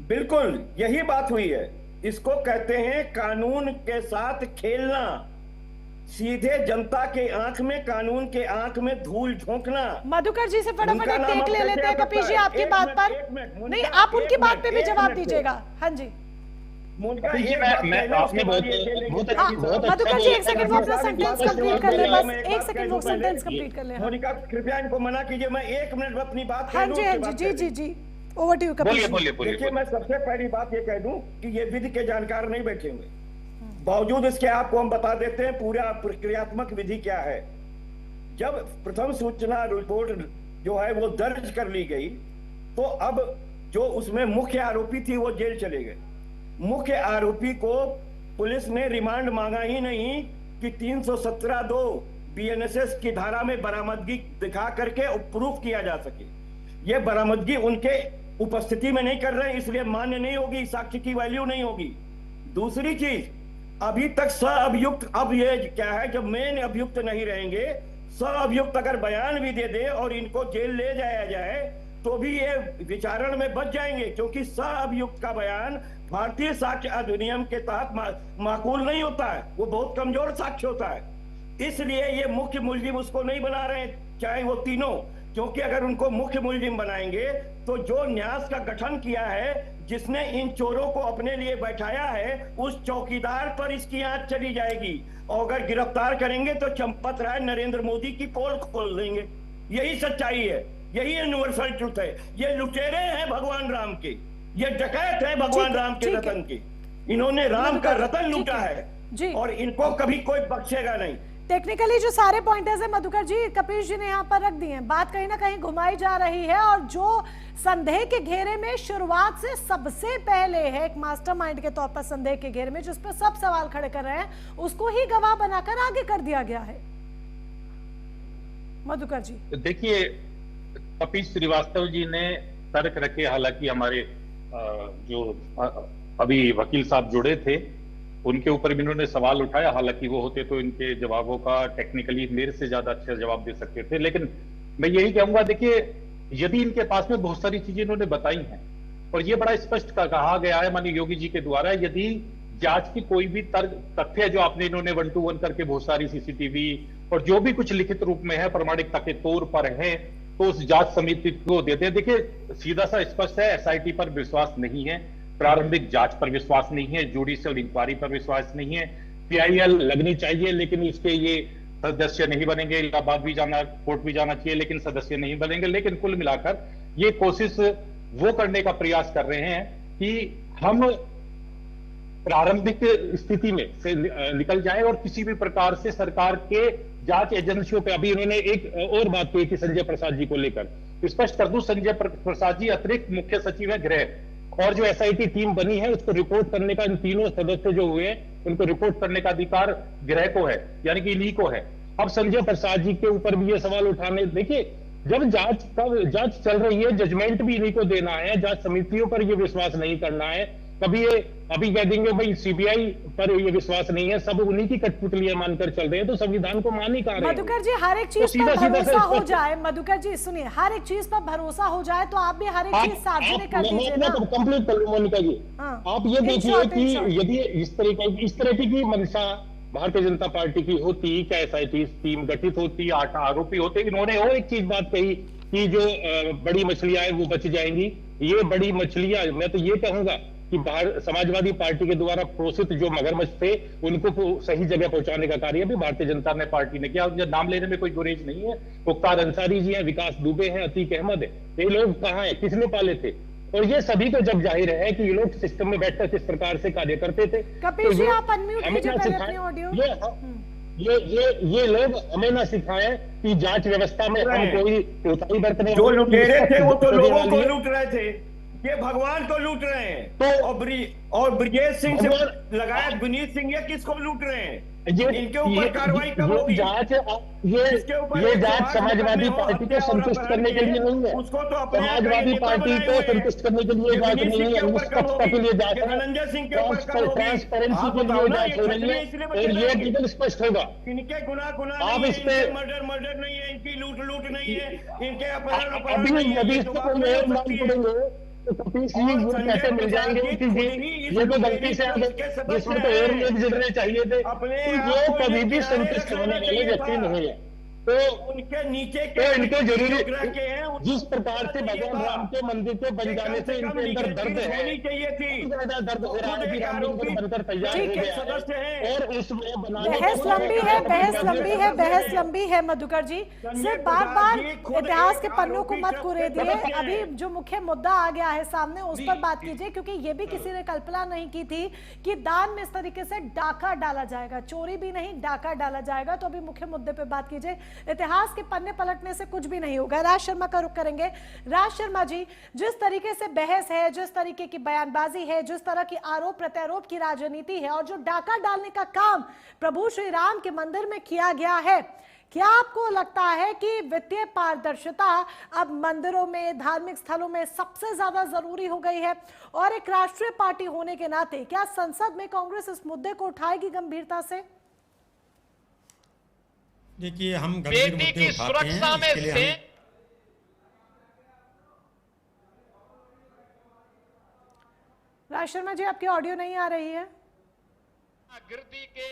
Speaker 7: बिल्कुल यही बात हुई है। इसको कहते हैं कानून के साथ खेलना, सीधे जनता के आंख में, कानून के आंख में धूल झोंकना।
Speaker 1: मधुकर जी से फटाफट एक टेक ले लेते हैं कपीश जी आपकी बात पर। नहीं, आप उनकी बात पे भी जवाब दीजिएगा। हाँ जी, मधुकर जी एक सेकंड वो अपना सेंटेंस कंप्लीट कर ले, बस एक सेकंड वो सेंटेंस कंप्लीट कर ले।
Speaker 7: मोनिका कृपया इनको मना कीजिए, मैं 1 मिनट में अपनी बात
Speaker 1: हाँ जी, हाँ जी, जी जी, ओवर टू यू कपीश।
Speaker 7: देखिए, मैं सबसे पहली बात ये कह दूं कि ये विधि के जानकार नहीं बैठे हुए, बावजूद इसके आपको हम बता देते हैं पूरा प्रक्रियात्मक विधि क्या है। जब प्रथम सूचना रिपोर्ट जो है वो दर्ज कर ली गई, तो अब जो उसमें मुख्य आरोपी थी वो जेल चले गए। मुख्य आरोपी को पुलिस ने रिमांड मांगा ही नहीं कि 317(2) बीएनएसएस की धारा में बरामदगी दिखा करके प्रूफ किया जा सके। ये बरामदगी उनके उपस्थिति में नहीं कर रहे हैं, इसलिए मान्य नहीं होगी, साक्ष्य की वैल्यू नहीं होगी। दूसरी चीज, अभी तक सअभियुक्त, अब ये क्या है, जब मेन अभियुक्त नहीं रहेंगे, सअभियुक्त अगर बयान भी दे दे और इनको जेल ले जाया जाए तो भी ये विचारण में बच जाएंगे, क्योंकि सअभियुक्त का बयान भारतीय साक्ष्य अधिनियम के तहत माकूल नहीं होता है, वो बहुत कमजोर साक्ष्य होता है। इसलिए ये मुख्य मुलजिम उसको नहीं बना रहे हैं, चाहे वो तीनों, क्योंकि अगर उनको मुख्य मुलजिम बनाएंगे तो जो न्यास का गठन किया है, जिसने इन चोरों को अपने लिए बैठाया है, उस चौकीदार पर इसकी आंच चली जाएगी, और अगर गिरफ्तार करेंगे तो चंपत राय नरेंद्र मोदी की पोल खोल देंगे। यही सच्चाई है, यही यूनिवर्सल ट्रुथ है। ये लुटेरे हैं भगवान राम के, ये डकैत है भगवान राम के रतन के, इन्होंने राम का रतन लूटा है और इनको कभी कोई बख्शेगा नहीं।
Speaker 1: टेक्निकली जो सारे पॉइंटर्स है मधुकर जी, कपिल जी ने यहाँ पर रख दिए हैं, बात कहीं ना कहीं घुमाई जा रही है, और जो संदेह के घेरे में शुरुआत से सबसे पहले है, एक मास्टरमाइंड के तौर पर संदेह के घेरे में जिस पर सब सवाल खड़े कर रहे हैं, उसको ही गवाह बनाकर आगे कर दिया गया है। मधुकर जी
Speaker 6: देखिए, कपिल श्रीवास्तव जी ने तर्क रखे, हालांकि हमारे जो अभी वकील साहब जुड़े थे उनके ऊपर भी इन्होंने सवाल उठाया, हालांकि वो होते तो इनके जवाबों का टेक्निकली मेरे से ज्यादा अच्छा जवाब दे सकते थे। लेकिन मैं यही कहूंगा, देखिए, यदि इनके पास में बहुत सारी चीजें इन्होंने बताई हैं और ये बड़ा स्पष्ट कहा गया है माननीय योगी जी के द्वारा, यदि जांच की कोई भी तथ्य जो आपने इन्होंने 1 to 1 करके बहुत सारी सीसीटीवी और जो भी कुछ लिखित रूप में है प्रामाणिकता के तौर पर है, तो उस जांच समिति को देते हैं। देखिए, सीधा सा स्पष्ट है, एसआईटी पर विश्वास नहीं है, प्रारंभिक जांच पर विश्वास नहीं है, जुडिशियल इंक्वायरी पर विश्वास नहीं है, पीआईएल लगनी चाहिए लेकिन इसके ये सदस्य नहीं बनेंगे, इलाहाबाद भी जाना, कोर्ट भी जाना चाहिए लेकिन सदस्य नहीं बनेंगे। लेकिन कुल मिलाकर ये कोशिश वो करने का प्रयास कर रहे हैं कि हम प्रारंभिक स्थिति में से निकल जाए और किसी भी प्रकार से सरकार के जांच एजेंसियों पे, अभी इन्होंने एक और बात कही थी संजय प्रसाद जी को लेकर, स्पष्ट कर दूं, संजय प्रसाद जी अतिरिक्त मुख्य सचिव है गृह, और जो एसआईटी टीम बनी है उसको रिपोर्ट करने का, इन तीनों सदस्य जो हुए उनको रिपोर्ट करने का अधिकार गृह को है, यानी कि इन्हीं को है। अब संजय प्रसाद जी के ऊपर भी ये सवाल उठाने, देखिए, जब जांच चल रही है, जजमेंट भी इन्हीं को देना है, जांच समितियों पर ये विश्वास नहीं करना है, कभी ये अभी कह देंगे भाई सीबीआई पर ये विश्वास नहीं है, सब उन्हीं की कठपुतलियां मानकर चल रहे हैं, तो संविधान को मान ही कहा रहे हैं।
Speaker 1: मधुकर जी, हर एक चीज पर भरोसा हो जाए, मधुकर जी सुनिए, हर एक चीज पर भरोसा हो जाए तो आप भी हर एक चीज सार्वजनिक कर दीजिए ना।
Speaker 6: कंप्लीट कर लूं मोनिका जी, आप ये देखिए कि यदि इस तरह की मंशा भारतीय जनता पार्टी की होती, क्या एसआईटी टीम गठित होती, 8 आरोपी होते, इन्होंने और एक चीज बात कही कि जो बड़ी मछलियां हैं वो बच जाएंगी। ये बड़ी मछलियां, मैं तो ये कहूंगा कि समाजवादी पार्टी के द्वारा प्रोषित जो मगरमच्छ थे उनको सही जगह पहुंचाने का कार्य भी भारतीय जनता पार्टी ने किया। उनके नाम लेने में कोई गुरेज नहीं है, मुख्तार अंसारी जी हैं, विकास दुबे हैं, अतीक अहमद है, ये लोग कहाँ हैं, किसने पाले थे, और ये सभी को जब जाहिर है कि ये लोग सिस्टम में बैठकर किस प्रकार से कार्य करते थे।
Speaker 1: कपिल जी, आप अनम्यूट कीजिए पहले अपनी ऑडियो।
Speaker 6: ये लोग हमें ना सिखाएं कि जांच व्यवस्था में हम कोई कोताही बरतने,
Speaker 7: जो लुटेरे थे वो तो लोगों को लूट रहे थे, ये भगवान को लूट रहे हैं। तो और ब्रिजेश सिंह से लगाया विनीत सिंह, ये किसको लूट रहे हैं? इनके ऊपर कार्रवाई कब होगी?
Speaker 6: ये जांच समाजवादी पार्टी को संतुष्ट करने के लिए नहीं है,
Speaker 7: उसको तो
Speaker 6: समाजवादी पार्टी को संतुष्ट करने के लिए जांच नहीं है, निष्पक्षता के लिए जांच है,
Speaker 7: धनंजय सिंह के ऊपर
Speaker 6: ट्रांसपेरेंसी के लिए जांच हो रही है, और ये बिल्कुल स्पष्ट होगा।
Speaker 7: इनके गुनाह
Speaker 6: आप इस पे
Speaker 7: मर्डर नहीं है, इनकी लूट नहीं है, इनके अपहरण
Speaker 6: अभी इस पर तो कपिल सिंह वो कैसे मिल जाएंगे कि ये तो गलती से जिसमें तो और लोग जुड़ने चाहिए थे, तो ये कभी भी संतुष्ट होने वाले व्यक्ति नहीं है। तो
Speaker 7: उनके नीचे
Speaker 6: तो इनको जरूरी, जिस प्रकार से भगवान राम के मंदिर के बन जाने से इनके अंदर दर्द है, ज्यादा दर्द हो रहा है कि राम मंदिर बनकर तैयार हो गया है, और उसमें बनाने
Speaker 1: बहस लंबी है मधुकर जी, सिर्फ बार बार इतिहास के पन्नों को मत कुरेदिए। अभी जो मुख्य मुद्दा आ गया है सामने उस पर बात कीजिए, क्योंकि ये भी किसी ने कल्पना नहीं की थी कि दान में इस तरीके से डाका डाला जाएगा, चोरी भी नहीं डाका डाला जाएगा। तो अभी मुख्य मुद्दे पे बात कीजिए, इतिहास के पन्ने पलटने से कुछ भी नहीं होगा। राज शर्मा का रुख करेंगे। राज शर्मा जी, जिस तरीके से बहस है, जिस तरीके की बयानबाजी है, जिस तरह की आरोप प्रत्यारोप की राजनीति है, और जो डाका डालने का काम प्रभु श्री राम के मंदिर में किया गया है, क्या आपको लगता है कि वित्तीय पारदर्शिता अब मंदिरों में, धार्मिक स्थलों में सबसे ज्यादा जरूरी हो गई है? और एक राष्ट्रीय पार्टी होने के नाते क्या संसद में कांग्रेस इस मुद्दे को उठाएगी गंभीरता से?
Speaker 8: देखिए, हम गंभीर मुद्दे उठाते हैं, इसके लिए हम
Speaker 1: राज शर्मा जी, आपकी ऑडियो नहीं आ रही है।
Speaker 9: गिरती के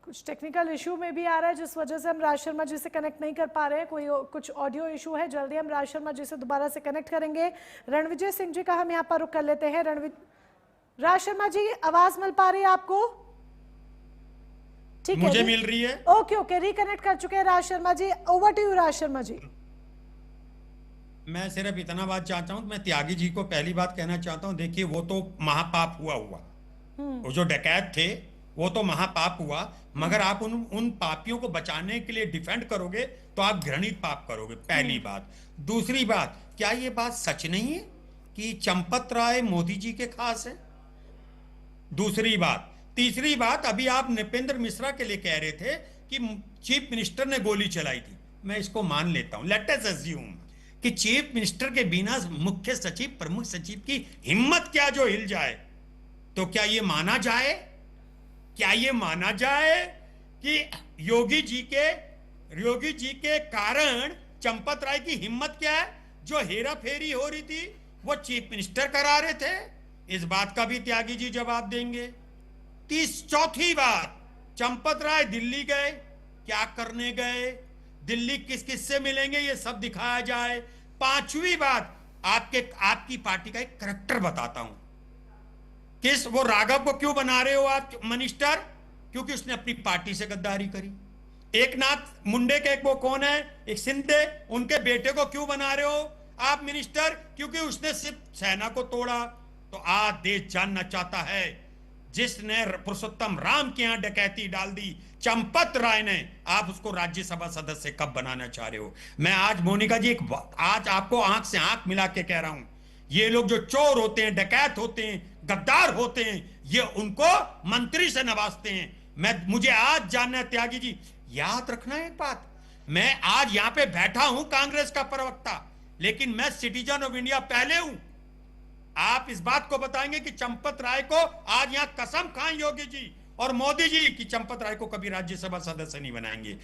Speaker 1: कुछ टेक्निकल इशू में भी आ रहा है, जिस वजह से हम राज शर्मा जी से कनेक्ट नहीं कर पा रहे हैं। कुछ ऑडियो इशू है, जल्दी हम राज शर्मा जी से दोबारा से कनेक्ट करेंगे। रणविजय सिंह जी का हम यहाँ पर रुक कर लेते हैं। राज शर्मा जी, आवाज मिल पा रही है आपको? ठीक है,
Speaker 8: मुझे मिल रही है।
Speaker 1: ओके, रिकनेक्ट कर चुके हैं Raj Sharma ji. Over to you Raj Sharma ji.
Speaker 8: मैं सिर्फ इतना बात चाहता हूं, मैं त्यागी जी को पहली बात कहना चाहता हूं, देखिए वो तो महापाप हुआ वो जो डकैत थे वो तो महापाप हुआ, मगर आप उन पापियों को बचाने के लिए डिफेंड करोगे तो आप घृणित पाप करोगे, पहली बात। दूसरी बात, क्या ये बात सच नहीं है कि चंपत राय मोदी जी के खास है? दूसरी बात। तीसरी बात, अभी आप नृपेंद्र मिश्रा के लिए कह रहे थे कि चीफ मिनिस्टर ने गोली चलाई थी। मैं इसको मान लेता हूं, लेट अस अज्यूम कि चीफ मिनिस्टर के बिना मुख्य सचिव, प्रमुख सचिव की हिम्मत क्या जो हिल जाए, तो क्या ये माना जाए? क्या ये माना जाए कि योगी जी के कारण चंपत राय की हिम्मत क्या है? जो हेरा फेरी हो रही थी वो चीफ मिनिस्टर करा रहे थे। इस बात का भी त्यागी जी जवाब देंगे। चौथी बात, चंपत राय दिल्ली गए, क्या करने गए, दिल्ली किस किस से मिलेंगे, ये सब दिखाया जाए। पांचवी बात, आपकी पार्टी का एक करैक्टर बताता हूं। वो राघव को क्यों बना रहे हो आप मिनिस्टर? क्योंकि उसने अपनी पार्टी से गद्दारी करी। एक नाथ मुंडे के वो कौन है, एक सिंधे, उनके बेटे को क्यों बना रहे हो आप मिनिस्टर? क्योंकि उसने सिर्फ सेना को तोड़ा। तो आज देश जानना चाहता है, जिसने पुरुषोत्तम राम के यहां डकैती डाल दी, चंपत राय ने, आप उसको राज्यसभा सदस्य कब बनाना चाह रहे हो? मैं आज मोनिका जी आज आपको आंख से आंख मिला के कह रहा हूं, ये लोग जो चोर होते हैं, डकैत होते हैं, गद्दार होते हैं, ये उनको मंत्री से नवाजते हैं। मुझे आज जानना है त्यागी जी, याद रखना एक बात, मैं आज यहां पे बैठा हूं कांग्रेस का प्रवक्ता, लेकिन मैं सिटीजन ऑफ इंडिया पहले हूं। आप इस बात को बताएंगे कि चंपत राय को आज यहां कसम खाएं योगी जी और मोदी जी की चंपत राय को कभी राज्यसभा सदस्य नहीं बनाएंगे।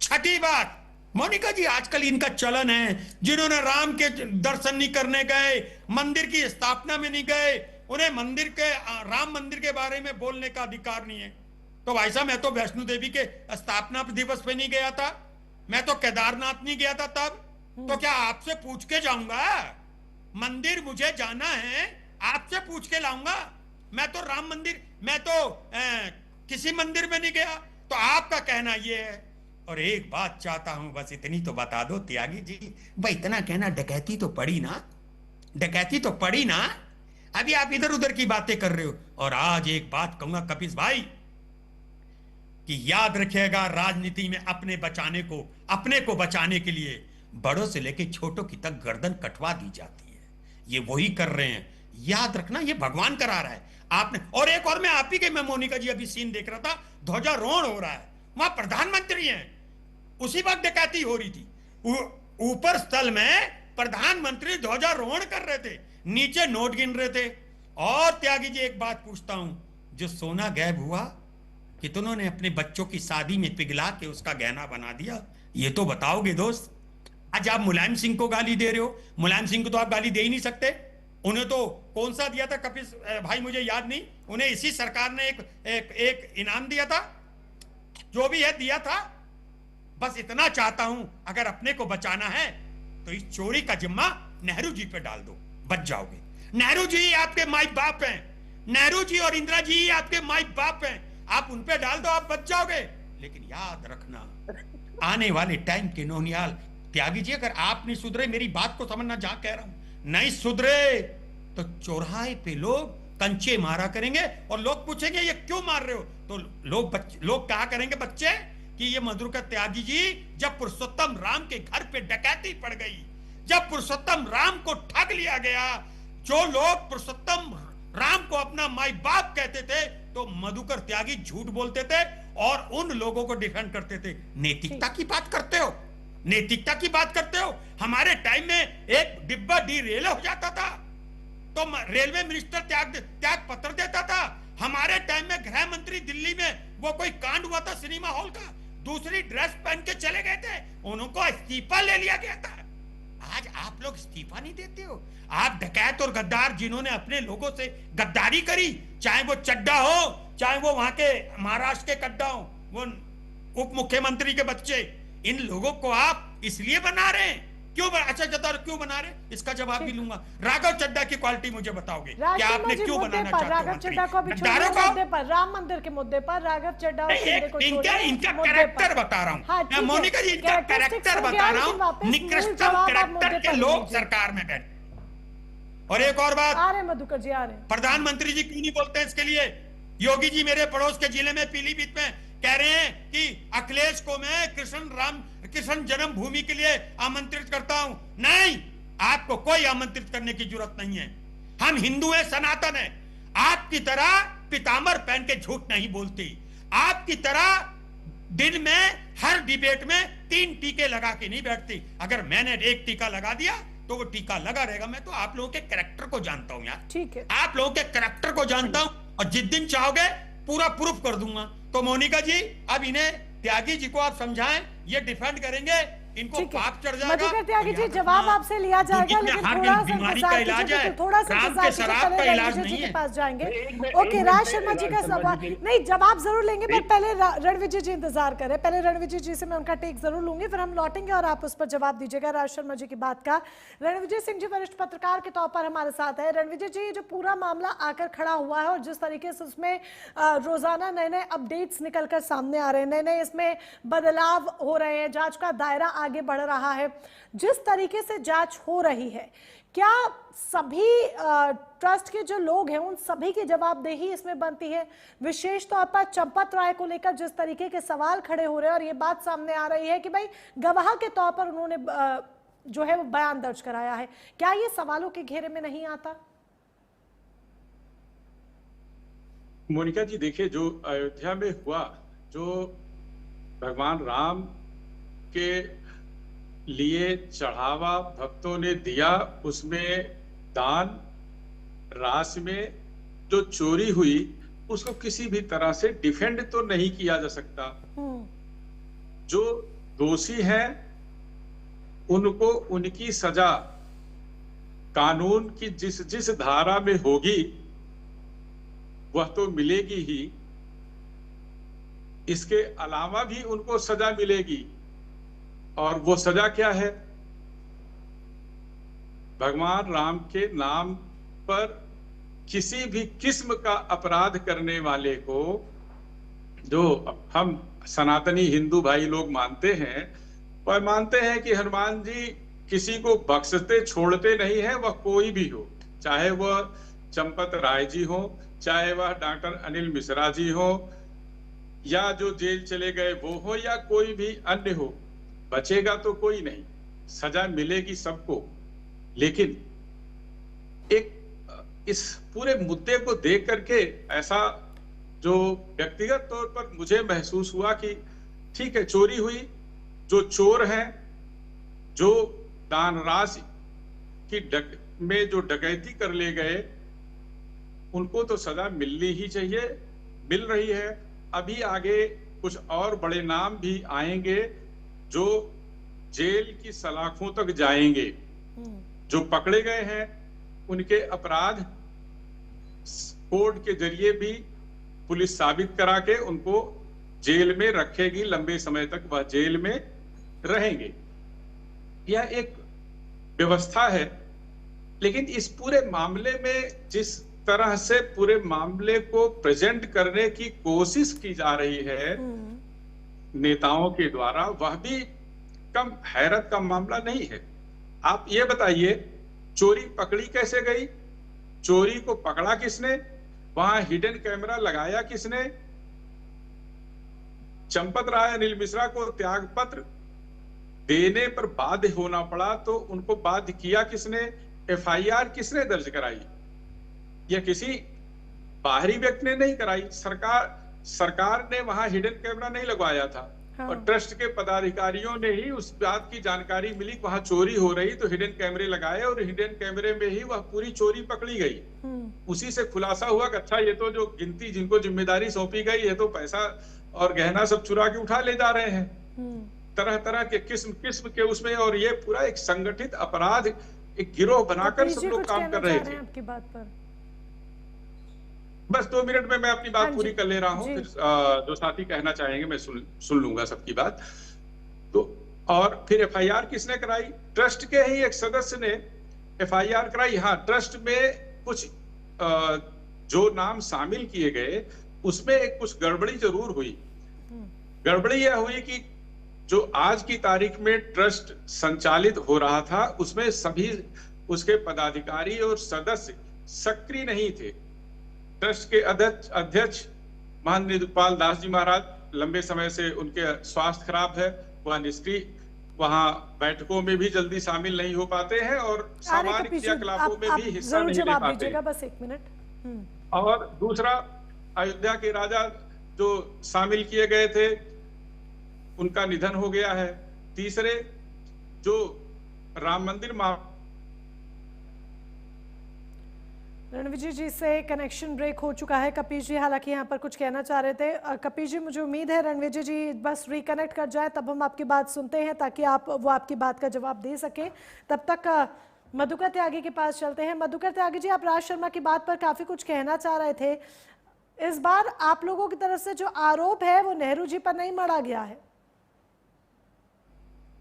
Speaker 8: छठी बात, मोनिका जी, आजकल इनका चलन है, जिन्होंने राम के दर्शन नहीं करने गए, मंदिर की स्थापना में नहीं गए, उन्हें राम मंदिर के बारे में बोलने का अधिकार नहीं है। तो भाई साहब, मैं तो वैष्णो देवी के स्थापना दिवस पे नहीं गया था, मैं तो केदारनाथ नहीं गया था तब, तो क्या आपसे पूछ के जाऊंगा? मंदिर मुझे जाना है, आपसे पूछ के लाऊंगा? मैं तो राम मंदिर, मैं तो किसी मंदिर में नहीं गया। तो आपका कहना यह है। और एक बात चाहता हूं, बस इतनी तो बता दो त्यागी जी, भाई इतना कहना, डकैती तो पड़ी ना, डकैती तो पड़ी ना, अभी आप इधर उधर की बातें कर रहे हो। और आज एक बात कहूंगा कपिश भाई, कि याद रखिएगा, राजनीति में अपने को बचाने के लिए बड़ों से लेकर छोटों की तक गर्दन कटवा दी जाती है। ये वही कर रहे हैं, याद रखना, ये भगवान करा रहा है आपने। और एक और मैं आप ही के, मैं मोनिका जी अभी सीन देख रहा था, ध्वजारोहण हो रहा है, वहां प्रधानमंत्री हैं, उसी वक्त डकैती हो रही थी, ऊपर स्थल में प्रधानमंत्री ध्वजारोहण कर रहे थे, नीचे नोट गिन रहे थे। और त्यागी जी, एक बात पूछता हूं, जो सोना गायब हुआ, कितनों ने अपने बच्चों की शादी में पिघला के उसका गहना बना दिया, ये तो बताओगे दोस्त। आज आप मुलायम सिंह को गाली दे रहे हो, मुलायम सिंह को तो आप गाली दे ही नहीं सकते, उन्हें तो कौन सा दिया था कपिश भाई, मुझे याद नहीं, उन्हें इसी सरकार ने एक इनाम दिया था, जो भी है दिया था। बस इतना चाहता हूं, अगर अपने को बचाना है तो इस चोरी का जिम्मा नेहरू जी पे डाल दो, बच जाओगे। नेहरू जी आपके माई बाप हैं, नेहरू जी और इंदिरा जी आपके माई बाप हैं, आप उन पे डाल दो, आप बच जाओगे। लेकिन याद रखना, आने वाले टाइम के नौनियाल, त्यागी जी, अगर आप नहीं सुधरे, मेरी बात को समझना, जहां कह रहा हूं, नहीं सुधरे तो चौराहे पे लोग कंचे मारा करेंगे और लोग पूछेंगे ये क्यों मार रहे हो? तो लोग कहा करेंगे बच्चे कि ये मधुकर त्यागी जी, जब पुरुषोत्तम राम के घर पे डकैती पड़ गई, जब पुरुषोत्तम राम को ठग लिया गया, जो लोग पुरुषोत्तम राम को अपना माई बाप कहते थे तो मधुकर त्यागी झूठ बोलते थे और उन लोगों को डिफेंड करते थे। नैतिकता की बात करते हो, नैतिकता की बात करते हो। हमारे टाइम में एक डिब्बा डी रेल हो जाता था तो रेलवे मिनिस्टर त्याग पत्र देता था। हमारे टाइम में गृह मंत्री दिल्ली में वो कोई कांड हुआ था सिनेमा हॉल का, दूसरी ड्रेस पहन के चले गए थे, उनको इस्तीफा ले लिया गया था। आज आप लोग इस्तीफा नहीं देते हो। आप डकैत और गद्दार जिन्होंने अपने लोगों से गद्दारी करी, चाहे वो चड्डा हो, चाहे वो वहां के महाराष्ट्र के कड्डा हो, वो उप मुख्यमंत्री के बच्चे, इन लोगों को आप इसलिए बना रहे हैं। क्यों अच्छा जता क्यों बना रहे, इसका जवाब भी लूंगा। राघव चड्डा की क्वालिटी मुझे बताओगे कि आपने क्यों बनाना चाहते हो?
Speaker 1: राघव चड्डा को भी छोड़िए, मुद्दे पर, राम मंदिर के मुद्दे पर राघव चड्डा और शिंदे को छोड़िए,
Speaker 8: इनका कैरेक्टर बता रहा हूँ मोनिका जी, इनका कैरेक्टर बता रहा हूँ। निकृष्टतम कैरेक्टर के लोग सरकार में बैठे। और एक और बात,
Speaker 1: आ रहे मधुकर जी, आ रहे
Speaker 8: प्रधानमंत्री जी क्यों नहीं बोलते इसके लिए? योगी जी मेरे पड़ोस के जिले में पीलीभीत में कह रहे हैं कि अखिलेश को मैं कृष्ण जन्मभूमि के लिए आमंत्रित करता हूं। नहीं, आपको कोई आमंत्रित करने की जरूरत नहीं है। हम हिंदू हैं, सनातन हैं। आपकी तरह पीताम्बर पहन के झूठ नहीं बोलती। आपकी तरह दिन में हर डिबेट में 3 टीके लगा के नहीं बैठती। अगर मैंने एक टीका लगा दिया तो वो टीका लगा रहेगा। मैं तो आप लोगों के कैरेक्टर को जानता हूं यार,
Speaker 1: ठीक है,
Speaker 8: आप लोगों के कैरेक्टर को जानता हूं और जिस दिन चाहोगे पूरा प्रूफ कर दूंगा। तो मोनिका जी, अब इन्हें त्यागी जी को आप समझाएं, ये डिफेंड करेंगे, इनको पाप चढ़ जाएगा।
Speaker 1: मधुकर त्यागी जी, जवाब आपसे लिया जाएगा, लेकिन थोड़ा सा पहले रणविजय जी के पास जाएंगे। ओके, राज शर्मा जी का सवाल नहीं, जवाब जरूर लेंगे, पर पहले रणविजय जी इंतजार करें। पहले रणविजय जी से मैं उनका टेक जरूर लूंगी, फिर हम लौटेंगे और आप उस पर जवाब दीजिएगा राज शर्मा जी की बात का। रणविजय सिंह जी वरिष्ठ पत्रकार के तौर पर हमारे साथ है। रणविजय जी, जो पूरा मामला आकर खड़ा हुआ है और जिस तरीके से उसमें रोजाना नए नए अपडेट्स निकलकर सामने आ रहे हैं, नए नए इसमें बदलाव हो रहे हैं, जांच का दायरा आगे बढ़ रहा है, जिस तरीके से जांच हो रही है, क्या सभी ट्रस्ट के जो लोग हैं उन सभी की जवाबदेही इसमें बनती है? विशेष तौर पर चंपत राय को लेकर जिस तरीके के सवाल खड़े हो रहे हैं और ये बात सामने आ रही है कि भाई गवाह के तौर पर उन्होंने जो है वो बयान दर्ज कराया है, क्या ये सवालों के घेरे में नहीं आता?
Speaker 10: मोनिका जी, देखिए, जो अयोध्या में हुआ, जो भगवान राम के लिए चढ़ावा भक्तों ने दिया, उसमें दान रास में जो चोरी हुई, उसको किसी भी तरह से डिफेंड तो नहीं किया जा सकता। जो दोषी हैं उनको उनकी सजा कानून की जिस जिस धारा में होगी वह तो मिलेगी ही, इसके अलावा भी उनको सजा मिलेगी। और वो सजा क्या है? भगवान राम के नाम पर किसी भी किस्म का अपराध करने वाले को, जो हम सनातनी हिंदू भाई लोग मानते हैं, वह मानते हैं कि हनुमान जी किसी को बख्शते छोड़ते नहीं है, वह कोई भी हो, चाहे वह चंपत राय जी हो, चाहे वह डॉक्टर अनिल मिश्रा जी हो, या जो जेल चले गए वो हो, या कोई भी अन्य हो, बचेगा तो कोई नहीं, सजा मिलेगी सबको। लेकिन एक इस पूरे मुद्दे को देख करके ऐसा जो व्यक्तिगत तौर पर मुझे महसूस हुआ कि ठीक है, चोरी हुई, जो चोर हैं, जो दान राशि की में जो डकैती कर ले गए, उनको तो सजा मिलनी ही चाहिए, मिल रही है। अभी आगे कुछ और बड़े नाम भी आएंगे जो जेल की सलाखों तक जाएंगे। जो पकड़े गए हैं उनके अपराध कोर्ट के जरिए भी पुलिस साबित करा के उनको जेल में रखेगी, लंबे समय तक वह जेल में रहेंगे। यह एक व्यवस्था है। लेकिन इस पूरे मामले में जिस तरह से पूरे मामले को प्रेजेंट करने की कोशिश की जा रही है नेताओं के द्वारा, वह भी कम हैरत का मामला नहीं है। आप ये बताइए, चोरी पकड़ी कैसे गई? चोरी को पकड़ा किसने? वहां हिडन कैमरा लगाया किसने? चंपत राय अनिल मिश्रा को त्याग पत्र देने पर बाध्य होना पड़ा, तो उनको बाध्य किया किसने? एफआईआर किसने दर्ज कराई? यह किसी बाहरी व्यक्ति ने नहीं कराई। सरकार ने वहां हिडन कैमरा नहीं लगवाया था।
Speaker 1: हाँ।
Speaker 10: और ट्रस्ट के पदाधिकारियों ने ही उस बात की जानकारी मिली कि वहां चोरी हो रही, तो हिडन कैमरे लगाए और हिडन कैमरे में ही वह पूरी चोरी पकड़ी गई। उसी से खुलासा हुआ कि अच्छा ये तो जो गिनती जिनको जिम्मेदारी सौंपी गई है तो पैसा और गहना सब चुरा के उठा ले जा रहे हैं। तरह तरह के किस्म के उसमें, और ये पूरा एक संगठित अपराध, एक गिरोह बनाकर सब लोग काम कर रहे थे।
Speaker 1: आपकी बात पर
Speaker 10: बस 2 मिनट में मैं अपनी बात पूरी कर ले रहा हूँ, फिर जो साथी कहना चाहेंगे मैं सुन लूंगा सबकी बात। तो और फिर एफआईआर किसने कराई? ट्रस्ट के ही एक सदस्य ने एफआईआर कराई। हाँ, ट्रस्ट में कुछ जो नाम शामिल किए गए उसमें एक कुछ गड़बड़ी जरूर हुई। गड़बड़ी यह हुई कि जो आज की तारीख में ट्रस्ट संचालित हो रहा था उसमें सभी उसके पदाधिकारी और सदस्य सक्रिय नहीं थे। ट्रस्ट के अध्यक्ष माननीय दुखपाल दास जी महाराज लंबे समय से उनके स्वास्थ्य खराब है, वह निष्क्रिय, वहां बैठकों में भी जल्दी शामिल नहीं हो पाते हैं और सामान्य क्रियाकलापों में भी हिस्सा नहीं ले पाते।
Speaker 1: बस 1 मिनट।
Speaker 10: और दूसरा, अयोध्या के राजा जो शामिल किए गए थे उनका निधन हो गया है। तीसरे, जो राम मंदिर
Speaker 1: रणविजय जी से कनेक्शन ब्रेक हो चुका है। कपीश जी हालांकि यहाँ पर कुछ कहना चाह रहे थे। कपीश जी, मुझे उम्मीद है रणविजय जी बस रिकनेक्ट कर जाए तब हम आपकी बात सुनते हैं, ताकि वो आपकी बात का जवाब दे सके। तब तक मधुकर त्यागी के पास चलते हैं। मधुकर त्यागी जी, आप राज शर्मा की बात पर काफी कुछ कहना चाह रहे थे। इस बार आप लोगों की तरफ से जो आरोप है वो नेहरू जी पर नहीं मढ़ा गया है।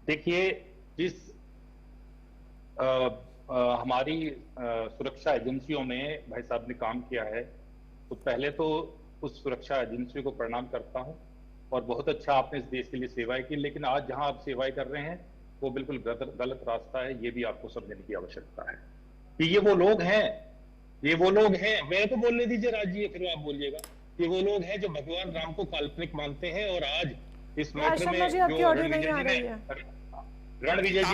Speaker 6: देखिए, जिस हमारी सुरक्षा एजेंसियों में भाई साहब ने काम किया है, तो पहले तो उस सुरक्षा एजेंसी को प्रणाम करता हूं, और बहुत अच्छा आपने इस देश के लिए सेवाएं की। लेकिन आज जहां आप सेवाएं कर रहे हैं वो बिल्कुल गलत रास्ता है, ये भी आपको समझने की आवश्यकता है कि ये वो लोग हैं, मैं तो बोलने दीजिए राजी, फिर आप बोलिएगा। ये वो लोग हैं जो भगवान राम को काल्पनिक मानते हैं, और आज इस मैटर में जो रणविजय जी ने रणविजय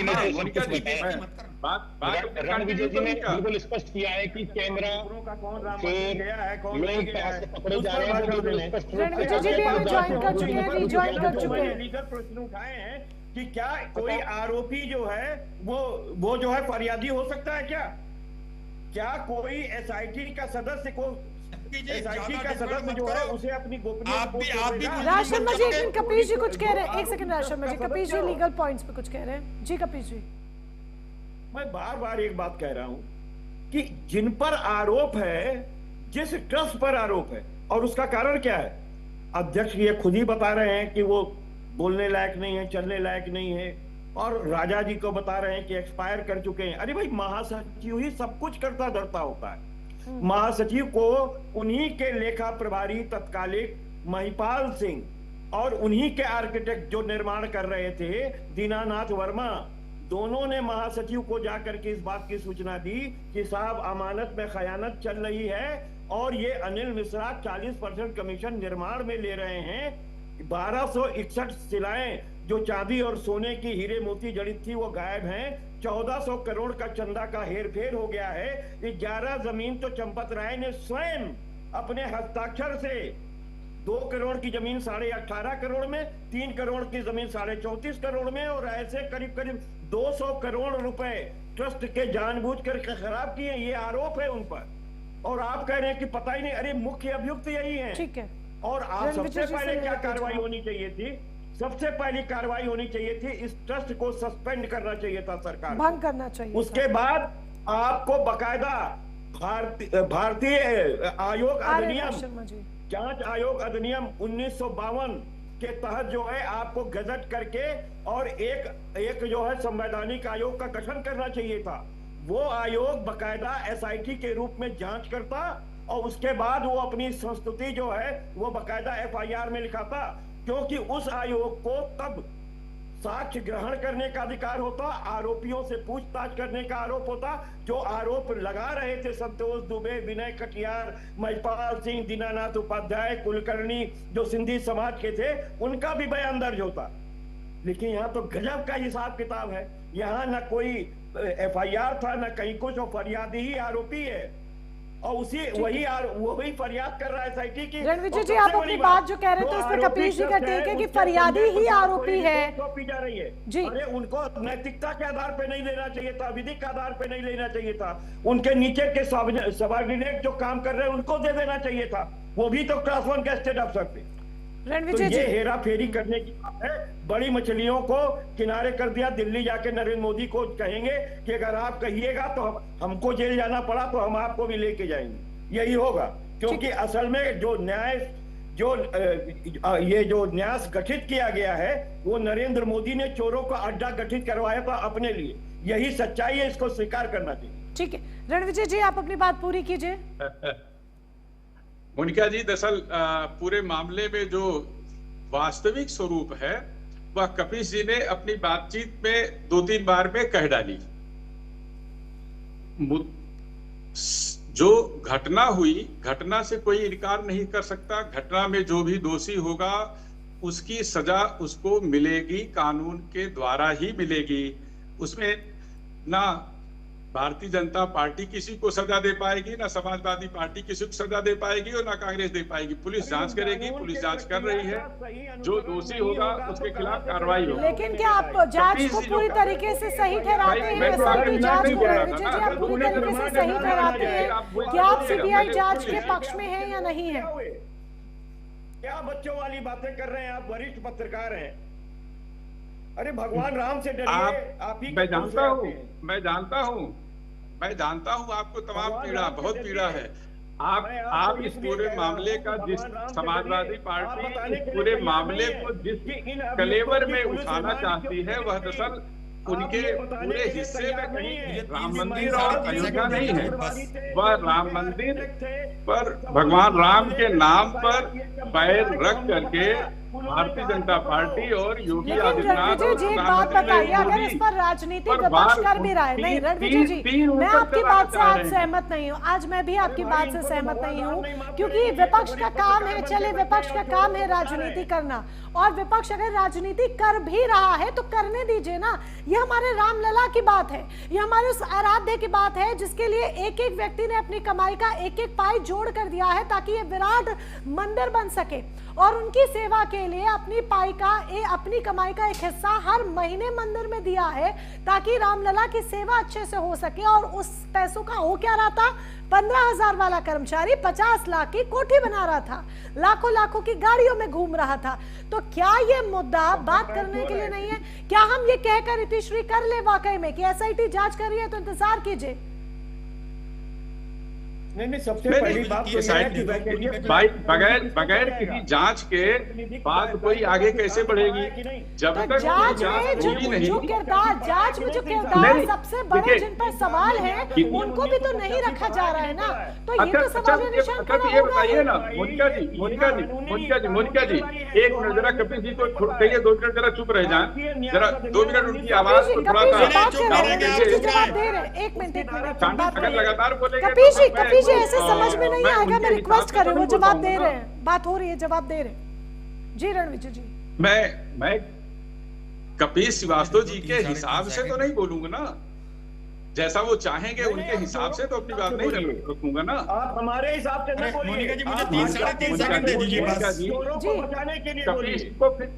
Speaker 6: जी ने बिल्कुल स्पष्ट किया है कि कैमरा लोग पकड़े जा रहे हैं,
Speaker 7: प्रश्न उठाए हैं कि क्या कोई आरोपी जो है वो जो है फरियादी हो सकता है? क्या कोई एसआईटी का सदस्य को जो है उसे अपनी गोपनीयता?
Speaker 1: राज शर्मा जी, कपीश जी कुछ कह रहे हैं। 1 सेकंड राज शर्मा जी, कपीश जी लीगल पॉइंट्स पे कुछ कह रहे हैं। जी कपीश जी।
Speaker 7: मैं बार बार एक बात कह रहा हूं कि जिन पर आरोप है, जिस ट्रस्ट पर आरोप है, और उसका कारण क्या है, अध्यक्ष ये खुद ही बता रहे हैं कि वो बोलने लायक नहीं है, चलने लायक नहीं है, और राजा जी को बता रहे हैं कि एक्सपायर कर चुके हैं। अरे भाई, महासचिव ही सब कुछ करता धरता होता है। महासचिव को उन्हीं के लेखा प्रभारी तत्कालिक महिपाल सिंह और उन्हीं के आर्किटेक्ट जो निर्माण कर रहे थे दीनानाथ वर्मा, दोनों ने महासचिव को जाकर के इस बात की सूचना दी कि साहब अमानत में खयानत चल रही है और ये अनिल मिश्रा 40% कमीशन निर्माण में ले रहे हैं। 1261 शिलाएं जो चांदी और सोने की हीरे मोती जड़ित थी वो गायब हैं। 1400 करोड़ का चंदा का हेर फेर हो गया है। 11 जमीन तो चंपत राय ने स्वयं अपने हस्ताक्षर से 2 करोड़ की जमीन 18.5 करोड़ में, 3 करोड़ की जमीन 34.5 करोड़ में, और ऐसे करीब 200 करोड़ रुपए ट्रस्ट के जानबूझकर खराब किए। ये आरोप है उन पर, और आप कह रहे हैं कि पता ही नहीं। अरे मुख्य अभियुक्त यही है।
Speaker 1: ठीक है।
Speaker 7: और आप सबसे पहले क्या कार्रवाई होनी चाहिए थी? सबसे पहली कार्रवाई होनी चाहिए थी, इस ट्रस्ट को सस्पेंड करना चाहिए था सरकार,
Speaker 1: भंग करना चाहिए।
Speaker 7: उसके बाद आपको बकायदा भारतीय आयोग अधिनियम, जांच आयोग अधिनियम 1952 के तहत जो है आपको गजट करके और एक जो है संवैधानिक आयोग का गठन करना चाहिए था। वो आयोग बकायदा एसआईटी के रूप में जांच करता और उसके बाद वो अपनी संस्तुति जो है वो बकायदा एफआईआर में लिखाता, क्योंकि उस आयोग को तब साक्ष्य ग्रहण करने का अधिकार होता, आरोपियों से पूछताछ करने का आरोप होता। जो आरोप लगा रहे थे संतोष दुबे, विनय कटियार, महिपाल सिंह, दीनानाथ उपाध्याय, कुलकर्णी जो सिंधी समाज के थे, उनका भी बयान दर्ज होता। लेकिन यहाँ तो गजब का हिसाब किताब है। यहाँ न कोई एफआईआर था, न कहीं कुछ, और फरियादी ही आरोपी है। और वही फरियाद कर रहा है एसआईटी की।
Speaker 1: रणविजय जी, आप अपनी बात जो कह रहे थे उसमें कपीश जी का टेक है कि फरियादी ही आरोपी है
Speaker 7: पी जा रही है जी। अरे उनको नैतिकता के आधार पे नहीं लेना चाहिए था, विधिक के आधार पे नहीं लेना चाहिए था, उनके नीचे के सबऑर्डिनेट जो काम कर रहे हैं उनको दे देना चाहिए था, वो भी तो क्लास 1 गेस्टेड अफसर थे।
Speaker 1: रणविजय
Speaker 7: तो ये हेरा फेरी करने की बात है। बड़ी मछलियों को किनारे कर दिया। दिल्ली जाके नरेंद्र मोदी को कहेंगे कि अगर आप कहिएगा तो हमको जेल जाना पड़ा तो हम आपको भी लेके जाएंगे, यही होगा। क्योंकि असल में जो न्यास गठित किया गया है वो नरेंद्र मोदी ने चोरों का अड्डा गठित करवाया था अपने लिए, यही सच्चाई है, इसको स्वीकार करना चाहिए।
Speaker 1: ठीक है रणविजय जी, आप अपनी बात पूरी कीजिए।
Speaker 10: मोनिका जी, दरअसल पूरे मामले में जो वास्तविक स्वरूप है वह कपीश जी ने अपनी बातचीत में 2-3 बार में कह डाली। जो घटना हुई, घटना से कोई इनकार नहीं कर सकता। घटना में जो भी दोषी होगा उसकी सजा उसको मिलेगी, कानून के द्वारा ही मिलेगी। उसमें ना भारतीय जनता पार्टी किसी को सजा दे पाएगी, ना समाजवादी पार्टी किसी को सजा दे पाएगी और ना कांग्रेस दे पाएगी। पुलिस जांच करेगी, पुलिस जांच कर रही है, जो दोषी होगा उसके खिलाफ कार्रवाई होगी।
Speaker 1: लेकिन क्या आप जांच को पूरी तरीके से सही ठहराते हैं? एसआईटी जांच को रणविजय जी आप पूरी तरीके से सही ठहराते हैं? क्या आप सीबीआई जांच के पक्ष में हैं या नहीं है?
Speaker 7: क्या बच्चों वाली बातें कर रहे हैं आप? वरिष्ठ पत्रकार हैं। अरे भगवान राम से डरिए। आप ही
Speaker 10: मैं जानता हूं आपको तमाम पीड़ा, बहुत पीड़ा है। आप इस पूरे मामले का, जिस समाजवादी पार्टी इस पूरे मामले को जिस कलेवर में उठाना चाहती है वह दरअसल उनके पूरे हिस्से में कहीं राम मंदिर और अयोध्या नहीं है। वह राम मंदिर पर भगवान राम के नाम पर बैर रख करके भारतीय जनता पार्टी और योगी आदित्यनाथ
Speaker 1: जी एक बात बताइए, अगर इस पर राजनीतिक विपक्ष कर भी रहा है, नहीं रणविजय जी मैं आपकी बात से आज सहमत नहीं हूँ, आज मैं भी आपकी बात से सहमत नहीं हूँ, क्योंकि विपक्ष का काम है, चले विपक्ष का काम है राजनीति करना, और विपक्ष अगर राजनीति कर भी रहा है तो करने दीजिए ना। ये हमारे रामलला की बात है, ये हमारे उस आराध्य की बात है जिसके लिए एक एक व्यक्ति ने अपनी कमाई का एक एक पाई जोड़ कर दिया है ताकि ये विराट मंदिर बन सके, और उनकी सेवा के लिए अपनी पाई का अपनी कमाई का एक हिस्सा हर महीने मंदिर में दिया है ताकि रामलला की सेवा अच्छे से हो सके। और उस पैसों का हो क्या रहा था? 15,000 वाला कर्मचारी 50 लाख की कोठी बना रहा था, लाखों लाखों की गाड़ियों में घूम रहा था। तो क्या ये मुद्दा बात करने के लिए नहीं है? क्या हम ये कहकर इतिश्री कर ले वाकई में कि एसआईटी जांच कर रही है तो इंतजार कीजिए?
Speaker 7: नहीं, सबसे पहली बात तो यह है कि
Speaker 10: बगैर किसी जांच के बात कोई आगे कैसे बढ़ेगी? जब तक
Speaker 1: जांच में जो किरदार सबसे बड़े जिन पर सवाल है उनको भी तो नहीं रखा जा रहा है ना, तो ये तो सवाल निशान खड़ा होगा।
Speaker 10: ये बताइए ना मोनिका जी, एक मिनट जरा कपिल जी को कहिए, 2 मिनट जरा चुप रह जाए, जरा 2 मिनट उनकी आवाज को थोड़ा सा लगातार बोलेंगे।
Speaker 1: ऐसे समझ में नहीं आएगा, मैं रिक्वेस्ट कर रही हूँ, वो जवाब दे रहे हैं, बात हो रही है, जवाब दे रहे हैं। जी रणविजय जी,
Speaker 10: मैं कपीश श्रीवास्तव जी के हिसाब से तो नहीं बोलूंगा ना, जैसा वो चाहेंगे उनके हिसाब से तो अपनी बात नहीं रखूंगा ना।
Speaker 7: आप हमारे हिसाब से
Speaker 8: मोनिका जी मुझे 3-3.5 सेकंड दे दीजिए बस।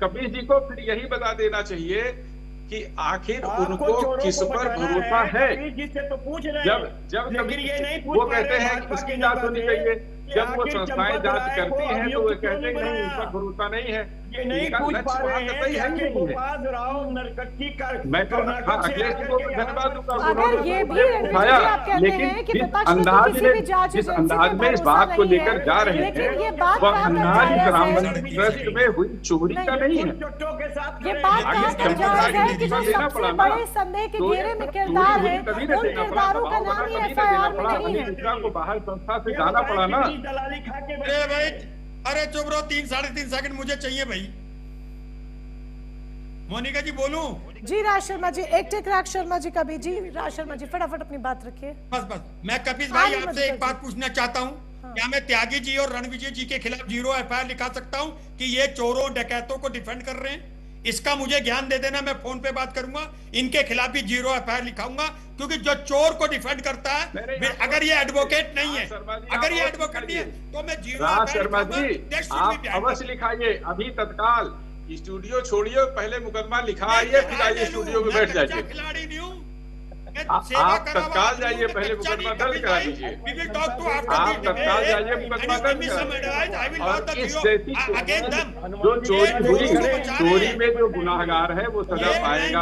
Speaker 10: कपीश जी को फिर यही बता देना चाहिए कि आखिर उनको किस पर भरोसा है। जब वो कहते हैं कि उसकी जांच होनी चाहिए, जब वो संस्थाएं जांच करती हैं तो वो कहते हैं नहीं उस पर भरोसा नहीं है।
Speaker 7: ये नहीं पूछ पा रहे हैं कि गोपाल राव नरकट्टी का
Speaker 10: मैं तो अखिलेश जी को धन्यवाद दूंगा,
Speaker 1: अगर ये भी
Speaker 10: लेकिन जिस अंदाज में इस बात को लेकर जा रहे हैं वह अंदाज इस राम मंदिर ट्रस्ट में हुई चोरी का नहीं है।
Speaker 1: ये बात कि जो सबसे बड़े संदेह के घेरे में किरदार है उन किरदारों का नाम ही एफआईआर में नहीं है।
Speaker 10: को बाहर संस्था से जाना पड़ा ना।
Speaker 8: अरे भाई, अरे चुप रहो, 3-3.5 सेकंड मुझे चाहिए भाई। मोनिका जी बोलूं?
Speaker 1: जी राज शर्मा जी, एक टेक राज शर्मा जी का भी। जी राज शर्मा जी फटाफट अपनी बात रखिए।
Speaker 8: बस मैं कपिश भाई आपसे एक बात पूछना चाहता हूं। क्या मैं त्यागी जी और रणविजय जी के खिलाफ 0 एफआईआर लिखा सकता हूं कि ये चोरों डकैतों को डिफेंड कर रहे हैं? इसका मुझे ज्ञान दे देना, मैं फोन पे बात करूंगा, इनके खिलाफ भी 0 FIR लिखाऊंगा, क्योंकि जो चोर को डिफेंड करता है, अगर ये एडवोकेट नहीं है, अगर ये एडवोकेट नहीं है तो मैं 0 FIR
Speaker 10: शर्मा जी,
Speaker 8: लिखाऊंगा।
Speaker 10: आप अवश्य लिखाइए, अभी तत्काल स्टूडियो छोड़िए, पहले मुकदमा लिखा आइए, फिर आइए स्टूडियो में बैठ जाइए।
Speaker 8: खिलाड़ी नहीं हूँ,
Speaker 10: आप तत्काल जाइए, पहले मुकदमा दर्ज करा दीजिए। आप तत्काल जाइए, मुकदमा दर्ज करा। और इस जैसी जो चोरी हुई, चोरी में जो गुनाहगार है वो सजा पाएगा।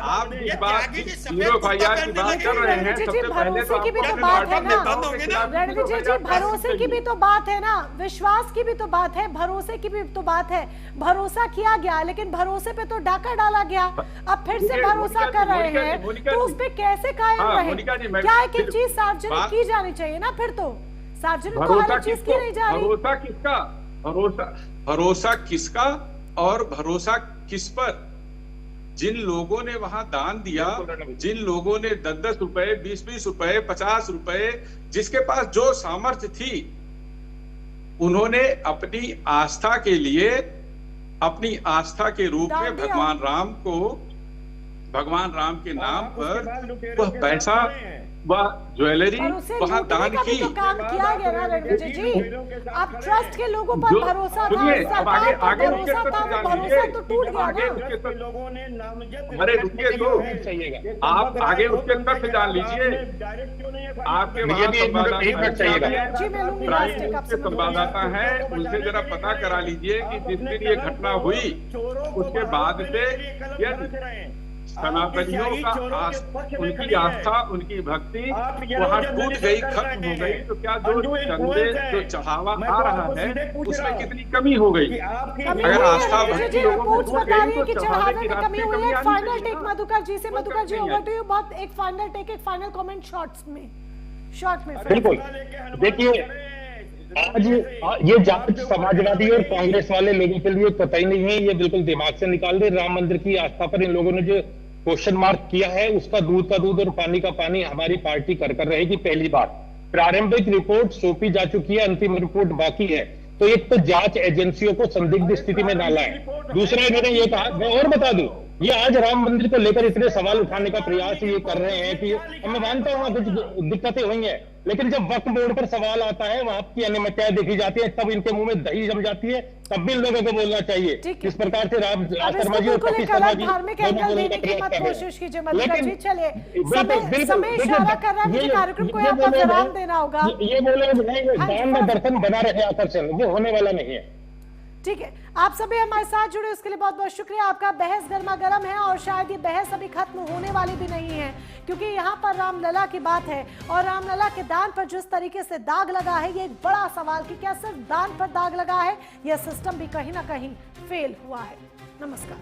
Speaker 10: आप जिस बात 0 FIR की बात कर रहे हैं, सबसे पहले तो
Speaker 1: की भी तो बात है ना रणविजय जी, भरोसे की भी तो बात है ना, विश्वास की भी तो बात है, भरोसे की भी तो बात है। भरोसा किया गया, लेकिन भरोसे पे तो डाका डाला गया, अब फिर से भरोसा कर रहे हैं, तो उस पे कैसे कायम रहे? क्या एक चीज सार्वजनिक की जानी चाहिए ना, फिर तो सार्वजनिक तो हर चीज की नहीं जा रही।
Speaker 10: भरोसा किसका? भरोसा किसका और भरोसा किस पर? जिन लोगों ने वहां दान दिया, जिन लोगों ने 10-10 रुपए, 20-20 रुपए, 50 रुपए, जिसके पास जो सामर्थ्य थी, उन्होंने अपनी आस्था के लिए, अपनी आस्था के रूप में भगवान राम के नाम पर वह पैसा, वह ज्वेलरी वहां दान की।
Speaker 1: तो काम किया गया ना रणविजय जी, आप ट्रस्ट के लोगों पर भरोसा था, सरकार पर भरोसा था, भरोसा तो टूट गया ना।
Speaker 10: अरे रुकिए तो, आप आगे उसके तथ्य जान लीजिए। आपके वहाँ संवाददाता है, उनसे जरा पता करा लीजिए कि जिस दिन ये घटना हुई उसके बाद से सनातनियों का उनकी आस्था, उनकी भक्ति वहाँ टूट गई, खत्म हो गई। तो क्या जो चंदे, जो चढ़ावा आ रहा है, उसमें कितनी कमी हो गई? अगर आस्था भक्ति लोगों को टूट गई तो चढ़ावे की कमी हुई है।
Speaker 1: फाइनल टेक मधुकर जी से, मधुकर जी ओवर टू यू, बहुत एक फाइनल टेक, एक फाइनल कमेंट शॉर्ट में।
Speaker 11: बिल्कुल, देखिए आज ये जांच समाजवादी और कांग्रेस वाले लोगों के लिए पता ही नहीं है, ये बिल्कुल दिमाग से निकाल दे। राम मंदिर की आस्था पर इन लोगों ने जो क्वेश्चन मार्क किया है, उसका दूध का दूध और पानी का पानी हमारी पार्टी कर रहेगी। पहली बात, प्रारंभिक रिपोर्ट सौंपी जा चुकी है, अंतिम रिपोर्ट बाकी है, तो एक तो जांच एजेंसियों को संदिग्ध स्थिति में डाला है। दूसरा इन्होंने ये कहा, मैं और बता दूं, ये आज राम मंदिर को लेकर इतने सवाल उठाने का प्रयास ये कर रहे हैं कि मैं मानता हूं कुछ दिक्कतें हुई हैं, लेकिन जब वक्त बोर्ड पर सवाल आता है, वहां की अनियमितताएं देखी जाती है, तब इनके मुंह में दही जम जाती है, तब भी इन लोगों को बोलना चाहिए। इस प्रकार से राम शर्मा जी और कपिल शर्मा जी
Speaker 1: धार्मिक एंगल देने की मत कोशिश कीजिए मधुकर जी। चलिए, समय इशारा कर रहा है, मुझे कार्यक्रम को यहाँ पर विराम देना होगा।
Speaker 11: ये बोले दान में दर्शन बना रहे आकर्षण, वो होने वाला नहीं है।
Speaker 1: ठीक है, आप सभी हमारे साथ जुड़े उसके लिए बहुत बहुत शुक्रिया। आपका बहस गर्मा गर्म है और शायद ये बहस अभी खत्म होने वाली भी नहीं है, क्योंकि यहाँ पर रामलला की बात है और रामलला के दान पर जिस तरीके से दाग लगा है, ये एक बड़ा सवाल कि क्या सिर्फ दान पर दाग लगा है या सिस्टम भी कहीं ना कहीं फेल हुआ है। नमस्कार।